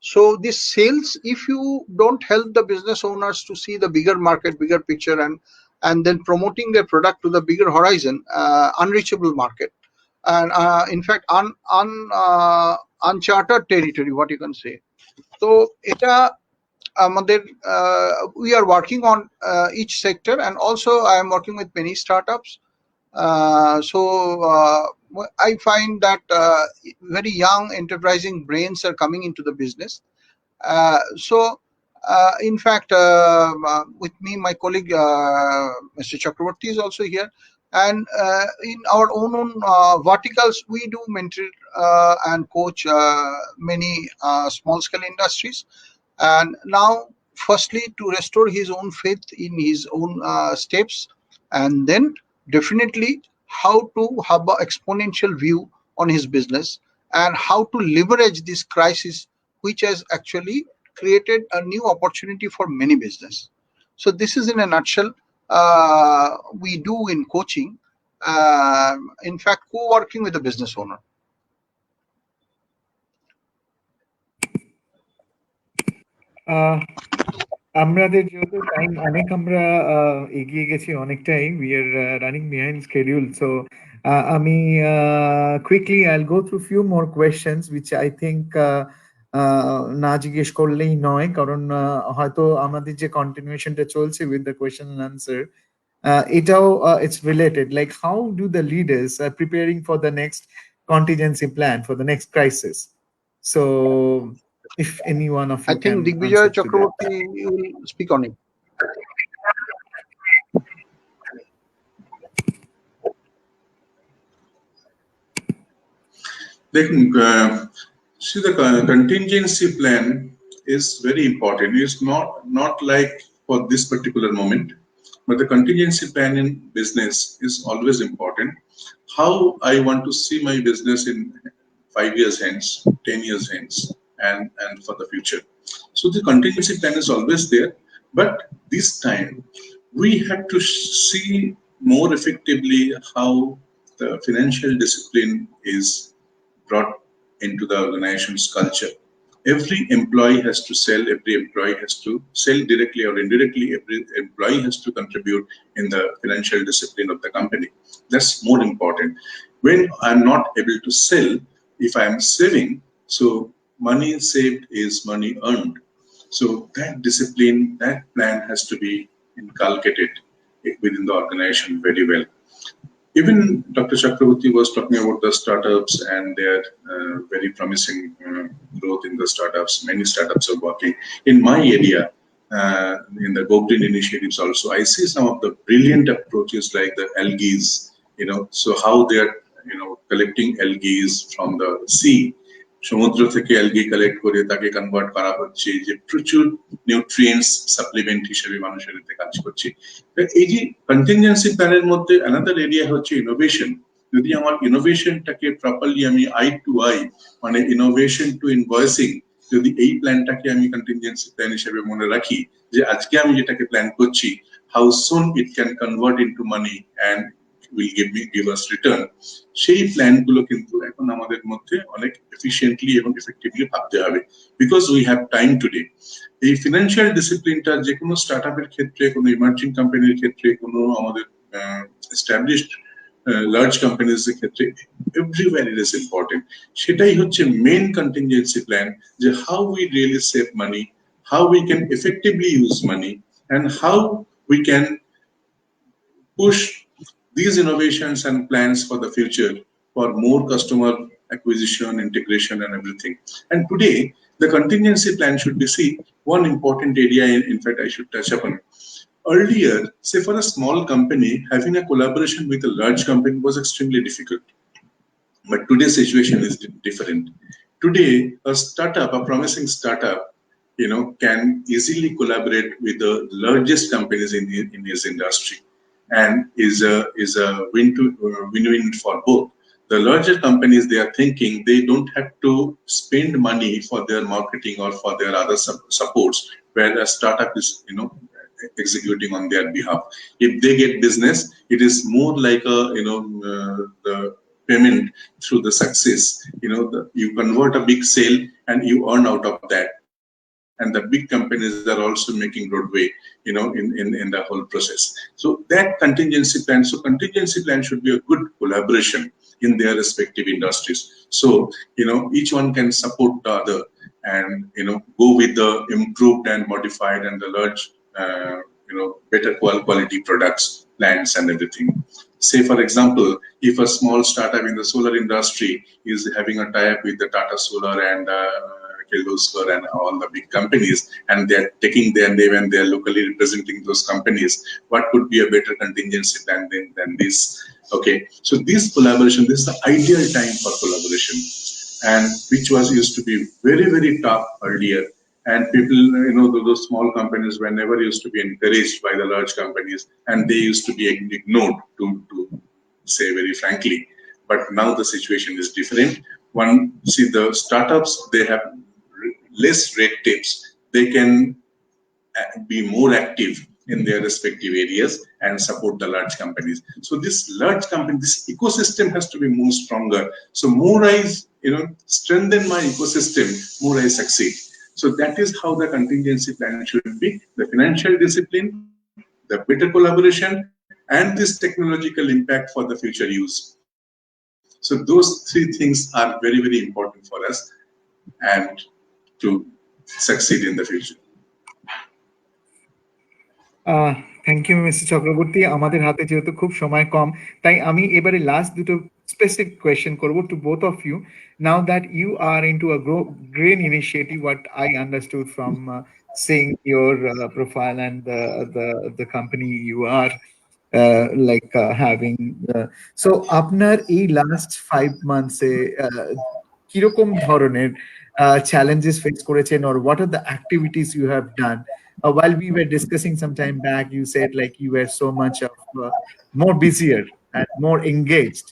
So this sales, if you don't help the business owners to see the bigger market, bigger picture, and then promoting their product to the bigger horizon, unreachable market, and in fact uncharted territory, what you can say. So এটা আমাদের we are working on each sector, and also I am working with many startups. So I find that very young enterprising brains are coming into the business. So in fact, with me, my colleague Mr. Chakraborty is also here, and in our own verticals, we do mentor and coach many small scale industries. And now, firstly, to restore his own faith in his own steps, and then definitely how to have an exponential view on his business, and how to leverage this crisis, which has actually created a new opportunity for many business. So this is in a nutshell we do in coaching, in fact co-working with the business owner. আমাদের যেহেতু time অনেক আমরা এগিয়ে গেছি অনেকটাই, we are running behind schedule, so আমি quickly আইল go through few more questions which I think না জিজ্ঞেস করলেই নয়, কারণ হয়তো আমাদের যে কন্টিনিউশনটা চলছে with the question and answer, এটাও it's related, like how do the leaders preparing for the next contingency plan for the next crisis. So if any one of you I think Digvijoy Chakraborty will speak on it. See, the contingency plan is very important. It's not like for this particular moment. But the contingency plan in business is always important. How I want to see my business in 5 years hence, 10 years hence, and for the future. So the contingency plan is always there, but this time we have to see more effectively how the financial discipline is brought into the organization's culture. Every employee has to sell, every employee has to sell directly or indirectly, every employee has to contribute in the financial discipline of the company. That's more important. When I'm not able to sell, if I'm saving, so money saved is money earned. So that discipline, that plan has to be inculcated within the organization very well. Even Dr. Chakraborty was talking about the startups and their very promising growth in the startups. Many startups are working. In my area, in the Go Green initiatives also, I see some of the brilliant approaches like the algaes, so how they're, collecting algaes from the sea. সমুদ্র থেকে algae collect করে তাকে convert করা হচ্ছে, যে প্রচুর nutrients supplement হিসেবে মানুষের এতে কাজ করছে। এই যে কন্টিনজেন্সি প্ল্যানের মধ্যে অ্যানাদার এরিয়া হচ্ছে ইনোভেশন। যদি আমার ইনোভেশনটাকে প্রপারলি আমি আই টু আই, মানে ইনোভেশন টু ইনভয়েসিং, যদি এই প্ল্যানটাকে আমি কন্টিনজেন্সি প্ল্যান হিসেবে মনে রাখি, যে আজকে আমি যেটাকে প্ল্যান করছি, how soon it can convert into money and will give us return, সেই প্ল্যান গুলো কিন্তু এখন আমাদের মধ্যে অনেক এফিশিয়েন্টলি এবং এফেক্টিভলি ভাবতে হবে, because we have time today. এই ফিনান্সিয়াল ডিসিপ্লিনটা যে কোনো স্টার্টআপের ক্ষেত্রে, কোনো ইমার্জিং কোম্পানির ক্ষেত্রে, কোনো আমাদের এস্টাবলিশড লার্জ কোম্পানিজ এর ক্ষেত্রে এভরিওয়্যার ইট ইজ ইম্পর্টেন্ট। সেটাই হচ্ছে মেইন কন্টিনজেন্সি প্ল্যান, যে how we really save money, how we can effectively use money, and how we can push these innovations and plans for the future for more customer acquisition, integration, and everything. And today, the contingency plan should be, see, one important area, in fact, I should touch upon. Earlier, say for a small company, having a collaboration with a large company was extremely difficult. But today's situation is different. Today, a startup, a promising startup, can easily collaborate with the largest companies in his industry, and is a win-win for both. The larger companies, they are thinking they don't have to spend money for their marketing or for their other supports, where a startup is executing on their behalf. If they get business, it is more like a the payment through the success. You convert a big sale and you earn out of that, and the big companies are also making roadway in the whole process. So that contingency plan, should be a good collaboration in their respective industries. So each one can support the other, and go with the improved and modified and the large better quality products, plans, and everything. Say for example, if a small startup in the solar industry is having a tie-up with the Tata Solar and Kirloskar and all the big companies, and they're taking their name and they're locally representing those companies, what could be a better contingency plan than this? Okay, so this collaboration, this is the ideal time for collaboration, and which was used to be very, very tough earlier. And people, those small companies were never used to be encouraged by the large companies, and they used to be ignored, to say very frankly. But now the situation is different. One, see, the startups, they have less red tapes. They can be more active in their respective areas and support the large companies. So this large company, this ecosystem has to be more stronger. So more I strengthen my ecosystem, more I succeed. So that is how the contingency plan should be: the financial discipline, the better collaboration, and this technological impact for the future use. So those three things are very, very important for us, and to succeed in the future. Thank you mister Chakraborty. আমাদের হাতে যেহেতু খুব সময় কম, তাই আমি এবারে last দুটো specific question করব to both of you. Now that you are into a green initiative, what I understood from seeing your profile and the company you are having, so আপনার এই লাস্ট 5 months এ কিরকম ধরনের challenges face করেছেন, or what are the activities you have done? While we were discussing some time back, you said like you were so much of more busier and more engaged.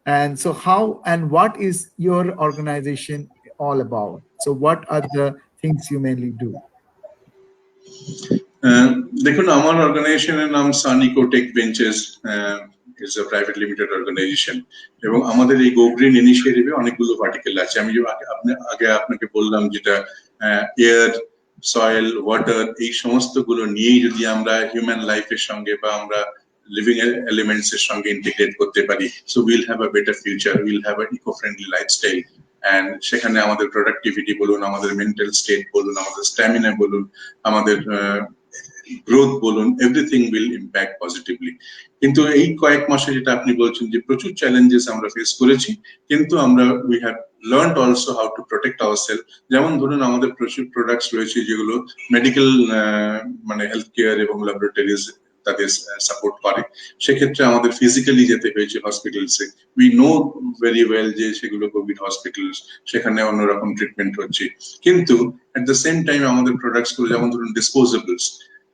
And so how and what is your organization all about? So what are the things you mainly do? দেখুন, আমার অর্গানাইজেশনের নাম Saniko Tech Ventures is a private limited organisation, এবং আমাদের এই go green ইনিশিয়েটিভে অনেকগুলো vertical আছে। আমি আগে আপনাকে বললাম যেটা এয়ার, সয়েল, ওয়াটার, এই সমস্ত গুলো নিয়েই যদি আমরা হিউম্যান লাইফের সঙ্গে বা আমরা লিভিং এলিমেন্টস এর সঙ্গে ইন্টিগ্রেট করতে পারি, so will have a better future, will have a eco friendly lifestyle. And সেখানে আমাদের প্রোডাক্টিভিটি বলুন, আমাদের মেন্টাল স্টেট বলুন, আমাদের স্ট্যামিনা বলুন, আমাদের গ্রোথ বলুন, এভরিথিং উইল ইম্প্যাক্ট পজিটিভলি। কিন্তু এই কয়েক মাসে যেটা আপনি বলছেন যে প্রচুর চ্যালেঞ্জেস আমরা ফেস করেছি, কিন্তু আমরা we have learned also how to protect ourself. যেমন ধরুন, আমাদের প্রচুর প্রোডাক্টস রয়েছে যেগুলো মেডিকেল মানে হেলথ কেয়ার এবং ল্যাবরেটরিজ তাদের সাপোর্ট করে। সেক্ষেত্রে আমাদের ফিজিক্যালি যেতে হয়েছে হসপিটালসে। উই নো ভেরি ওয়েল যে সেগুলো কোভিড হসপিটালস, সেখানে অন্যরকম ট্রিটমেন্ট হচ্ছে। কিন্তু এট দ্য সেম টাইম আমাদের প্রোডাক্টস গুলো, যেমন ধরুন ডিসপোজেবলস,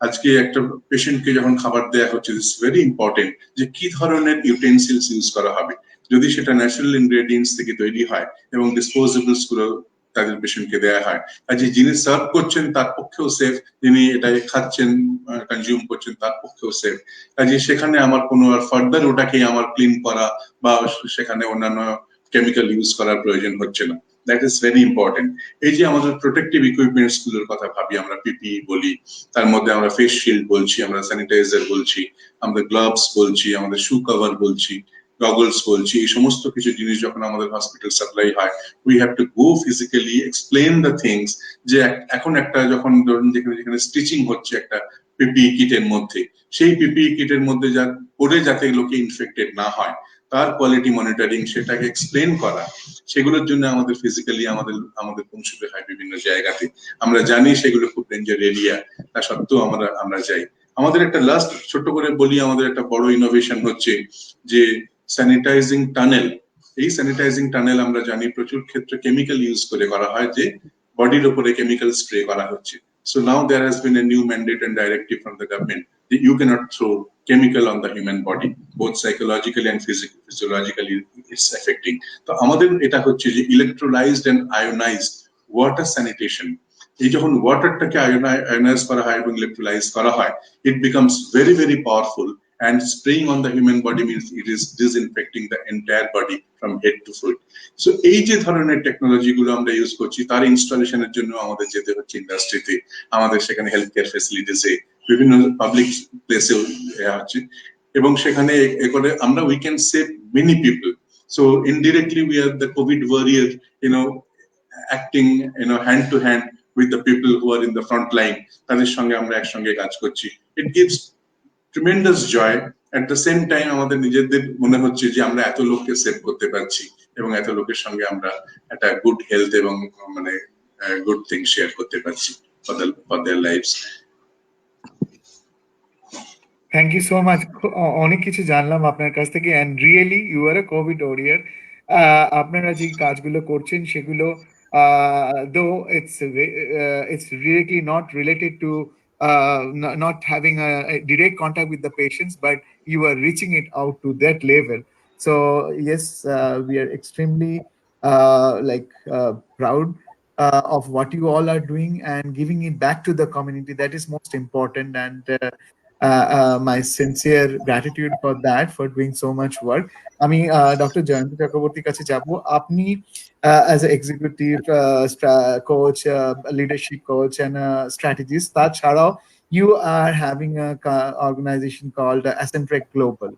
আজকে একটা পেশেন্টকে যখন খাবার দেওয়া হচ্ছে, ইটস ভেরি ইম্পর্টেন্ট যে কি ধরনের ইউটেন্সিলস ইউজ করা হবে। যদি সেটা ন্যাচারাল ইনগ্রেডিয়েন্টস থেকে তৈরি হয় এবং ডিসপোজেবলস গুলো তাদের পেশেন্টকে দেওয়া হয়, কাজে যিনি সার্ভ করছেন তার পক্ষেও সেফ, যিনি এটা খাচ্ছেন কনজিউম করছেন তার পক্ষেও সেফ। কাজে সেখানে আমার কোনো আর ফার্দার ওটাকে আমার ক্লিন করা বা সেখানে অন্যান্য কেমিক্যাল ইউজ করার প্রয়োজন হচ্ছে না। That is very important. এই যে আমাদের প্রোটেক্টিভ ইকুইপমেন্টস গুলোর কথা ভাবি, আমরা পিপিই বলি, তার মধ্যে আমরা ফেস শিল্ড বলছি, আমরা স্যানিটাইজার বলছি, আমরা গ্লাভস বলছি, আমাদের শু কভার বলছি, গগলস বলছি। এই সমস্ত কিছু জিনিস যখন আমাদের হসপিটাল সাপ্লাই হয়, we have to go physically explain the things. যে এখন একটা যখন ধরুন যেখানে স্টিচিং হচ্ছে একটা পিপিই কিটের মধ্যে, সেই পিপিই কিটের মধ্যে যা পরে যাতে লোকে ইনফেক্টেড না হয়, তার কোয়ালিটি মনিটরিং, সেটাকে এক্সপ্লেন করা, সেগুলোর জন্য আমাদের ফিজিক্যালি আমাদের পৌঁছতে হয় বিভিন্ন জায়গাতে। আমরা জানি সেগুলো খুব ডেঞ্জার এরিয়া, তা সত্ত্বেও আমরা যাই। আমাদের একটা লাস্ট ছোট্ট করে বলি, আমাদের একটা বড় ইনোভেশন হচ্ছে যে স্যানিটাইজিং টানেল। এই স্যানিটাইজিং টানেল আমরা জানি প্রচুর ক্ষেত্রে কেমিক্যাল ইউজ করে করা হয়, যে বডির উপরে কেমিক্যাল স্প্রে করা হচ্ছে। So now there has been a new mandate and directive from the government that you cannot throw chemical on the human body, both psychologically and physiologically it's affecting. তো আমাদের এটা হচ্ছে যে electrolyzed and ionized water sanitation। এই যখন ওয়াটারটাকে ionise করা হয় এবং ইলেকট্রোলাইজ করা হয়, it becomes very very powerful, and spraying on the human body means it is disinfecting the entire body from head to foot. So এই যে ধরনের টেকনোলজি গুলো আমরা ইউজ করছি, তার ইনস্টলেশনের জন্য আমাদের যেতে হচ্ছে ইন্ডাস্ট্রিতে, আমাদের সেখানে হেলথ কেয়ার ফ্যাসিলিটিসে, বিভিন্ন পাবলিক প্লেসেও হচ্ছে, এবং সেখানে করে আমরা we can save many people. So indirectly we are the COVID warrior, acting hand to hand with the people who are in the front line, তাদের সঙ্গে আমরা একসঙ্গে কাজ করছি। It gives tremendous joy. At the same time আমাদের নিজেদের মনে হচ্ছে যে আমরা এত লোককে সেভ করতে পারছি এবং এত লোকের সঙ্গে আমরা একটা গুড হেলথ এবং মানে গুড থিং শেয়ার করতে পারছি for their lives. Thank you so much. অনেক কিছু জানলাম আপনার কাছ থেকে, and really you are a covid warrior. আপনারা যে কাজগুলো করছেন সেগুলো though it's really not related to not having a direct contact with the patients, but you are reaching it out to that level. So yes, we are extremely proud of what you all are doing and giving it back to the community. That is most important, and my sincere gratitude for that, for doing so much work. আমি doctor Jayanta চক্রবর্তীর কাছে যাব। আপনি as an executive coach, leadership coach and a strategist, তাছাড়াও you are having a organization called Ascentric Global.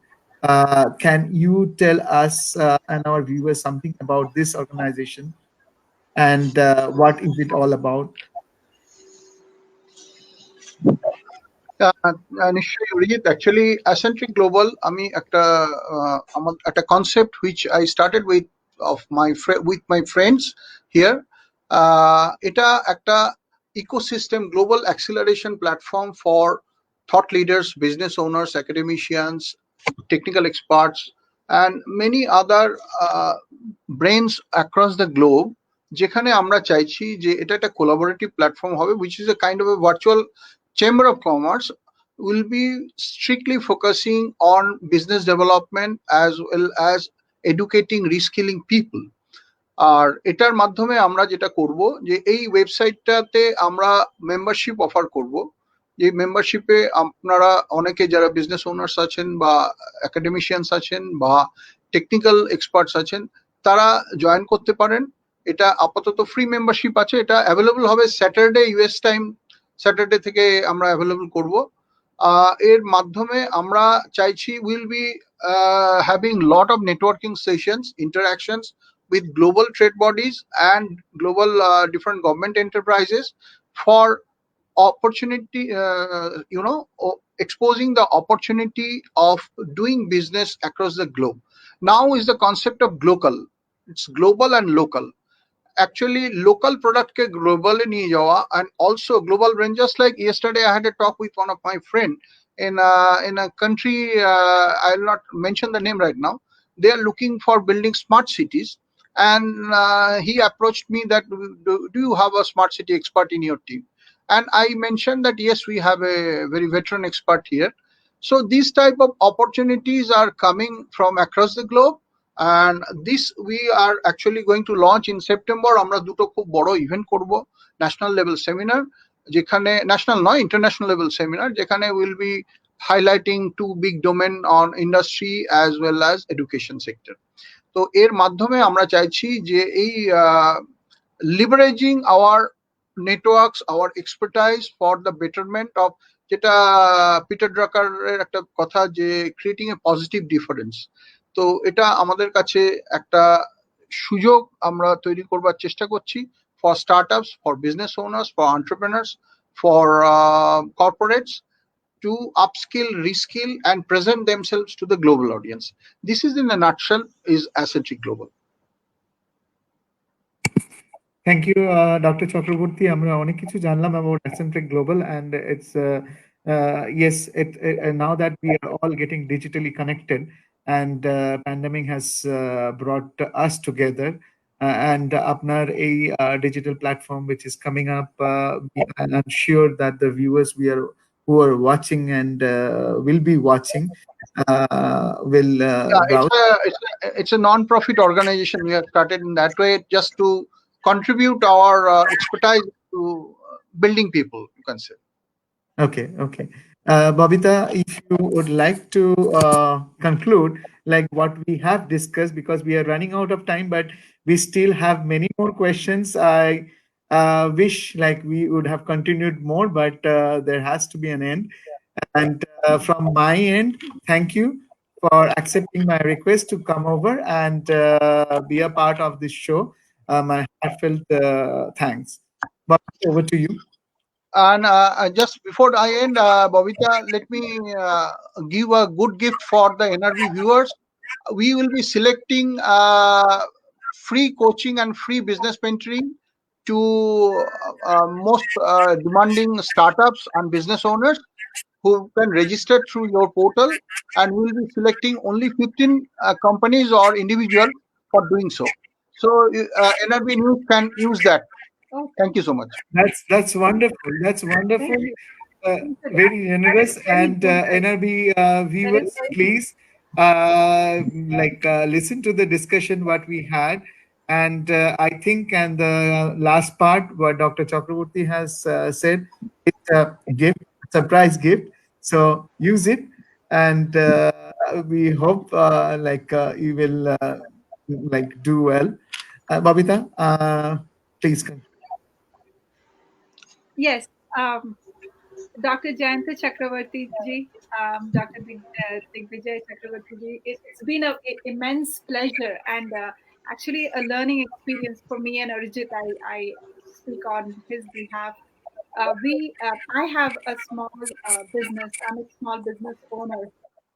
Can you tell us and our viewers something about this organization, and what is it all about? নিশ্চয়ই Arijit, actually acentric global আমি একটা concept which I started with my friends here. এটা একটা ecosystem global acceleration platform for thought leaders, business owners, academicians, technical experts, and many other brains across the globe, যেখানে আমরা চাইছি যে এটা একটা কোলাবোরেটিভ প্ল্যাটফর্ম হবে, which is a kind of a virtual chamber of commerce, will be strictly focusing on business development as well as educating reskilling people. আর এটার মাধ্যমে আমরা যেটা করব যে এই ওয়েবসাইটটাতে আমরা মেম্বারশিপ অফার করব। যে মেম্বারশিপে আপনারা অনেকে যারা বিজনেস ওনার্স আছেন বা একাডেমিশিয়ানস আছেন বা টেকনিক্যাল এক্সপার্টস আছেন তারা জয়েন করতে পারেন। এটা আপাতত ফ্রি মেম্বারশিপ আছে, এটা অ্যাভেলেবল হবে স্যাটারডে ইউএস টাইম, স্যাটারডে থেকে আমরা অ্যাভেলেবল করব। এর মাধ্যমে আমরা চাইছি will be having lot of networking sessions, interactions with global trade bodies and global different government enterprises for opportunity, exposing the opportunity of doing business across the globe. Now is the concept of global. It's global and local. Actually local product ke globally niye jawa, and also global brand. Just like yesterday I had a talk with one of my friend in a country, I'll not mention the name right now. They are looking for building smart cities, and he approached me that do you have a smart city expert in your team? And I mentioned that yes, we have a very veteran expert here. So these type of opportunities are coming from across the globe, and this we are actually going to launch in September. আমরা দুটো খুব বড় event করব, national level seminar, যেখানে national নয় international level seminar, যেখানে will be highlighting two big domain on industry as well as education sector. তো এর মাধ্যমে আমরা চাইছি যে এই leveraging our networks, our expertise for the betterment of, যেটা পিটার ড্রাকারের একটা কথা যে ক্রিয়েটিং এ পজিটিভ ডিফারেন্স। তো এটা আমাদের কাছে একটা সুযোগ আমরা তৈরি করবার চেষ্টা করছি for startups, for business owners, for entrepreneurs, for corporates to upskill, reskill, and present themselves to the global audience. This is in a nutshell is Ascentric Global. Thank you, Dr. Chakraborty. আমরা অনেক কিছু জানলাম about Ascentric Global, and it's yes, now that we are all getting digitally connected, and pandemic has brought us together, and আপনার এই digital platform which is coming up, and I'm sure that the viewers who are watching and will be watching will browse. It's a non-profit organization. We have started in that way just to contribute our expertise to building people, you can say. Okay. Babita, if you would like to conclude like what we have discussed, because we are running out of time, but we still have many more questions. I wish like we would have continued more, but there has to be an end. And from my end, thank you for accepting my request to come over and be a part of this show. My heartfelt thanks. Babita, over to you. And just before I end, Babita, let me give a good gift for the NRB viewers. We will be selecting free coaching and free business mentoring to most demanding startups and business owners who can register through your portal, and we'll be selecting only 15 companies or individuals for doing so. So NRB News can use that. Thank you so much. That's wonderful. That's wonderful. Very generous. And NRB viewers, please listen to the discussion what we had. And I think, and the last part what Dr. Chakraborty has said, it's a gift, surprise gift. So use it, and we hope you will do well. Babita, please continue. Yes, Dr. Jayanta Chakraborty ji, Dr. Digvijoy Chakraborty ji, it's been an immense pleasure and actually a learning experience for me and Arijit. I speak on his behalf. I have a small business. I'm a small business owner,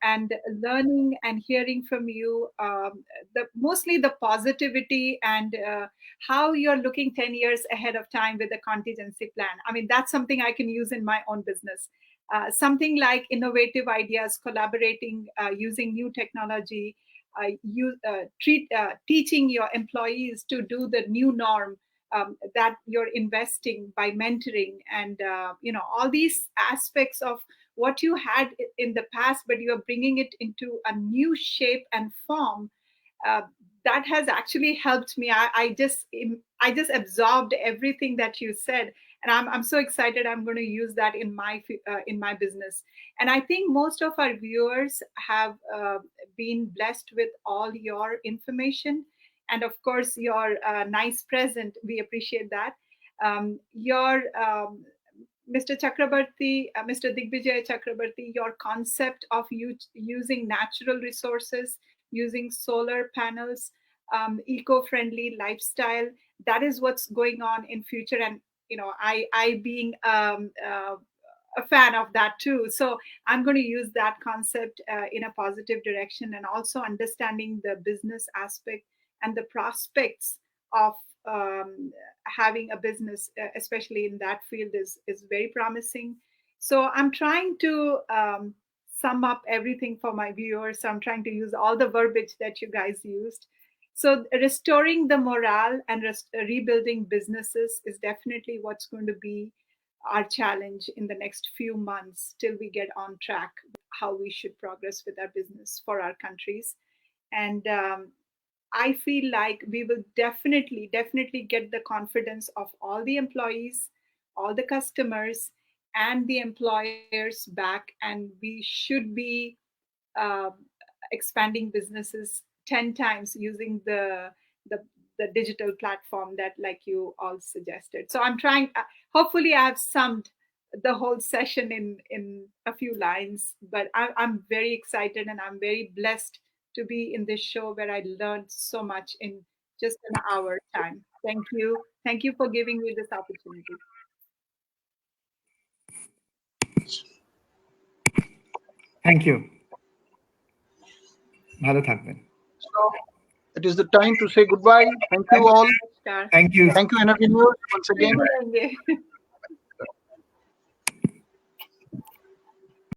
and learning and hearing from you, mostly the positivity and how you're looking 10 years ahead of time with a contingency plan. I mean, that's something I can use in my own business. Something like innovative ideas, collaborating, using new technology, teaching your employees to do the new norm, that you're investing by mentoring, and all these aspects of what you had in the past, but you are bringing it into a new shape and form. uh, that has actually helped me. I just absorbed everything that you said, and I'm so excited. I'm going to use that in my business. And I think most of our viewers have been blessed with all your information, and of course your nice present. We appreciate that. Your Mr. Chakraborty, Mr. Digvijoy Chakraborty, your concept of using natural resources, using solar panels, eco-friendly lifestyle, that is what's going on in future. And I being a fan of that too. So I'm going to use that concept in a positive direction, and also understanding the business aspect and the prospects of having a business, especially in that field, is very promising. So I'm trying to sum up everything for my viewers. So I'm trying to use all the verbiage that you guys used. So restoring the morale and rebuilding businesses is definitely what's going to be our challenge in the next few months till we get on track with how we should progress with our business for our countries. And I feel like we will definitely get the confidence of all the employees, all the customers, and the employers back, and we should be uh, expanding businesses 10 times using the the digital platform that, like you all suggested. So I'm trying. Hopefully, I've summed the whole session in a few lines. But I'm very excited, and I'm very blessed to be in this show where I learned so much in just an hour time. Thank you for giving me this opportunity. Thank you. ভালো থাকবেন। So it is the time to say goodbye. Thank you all. Namaskar. Thank you. Thank you, Energy News, once again. Thank you.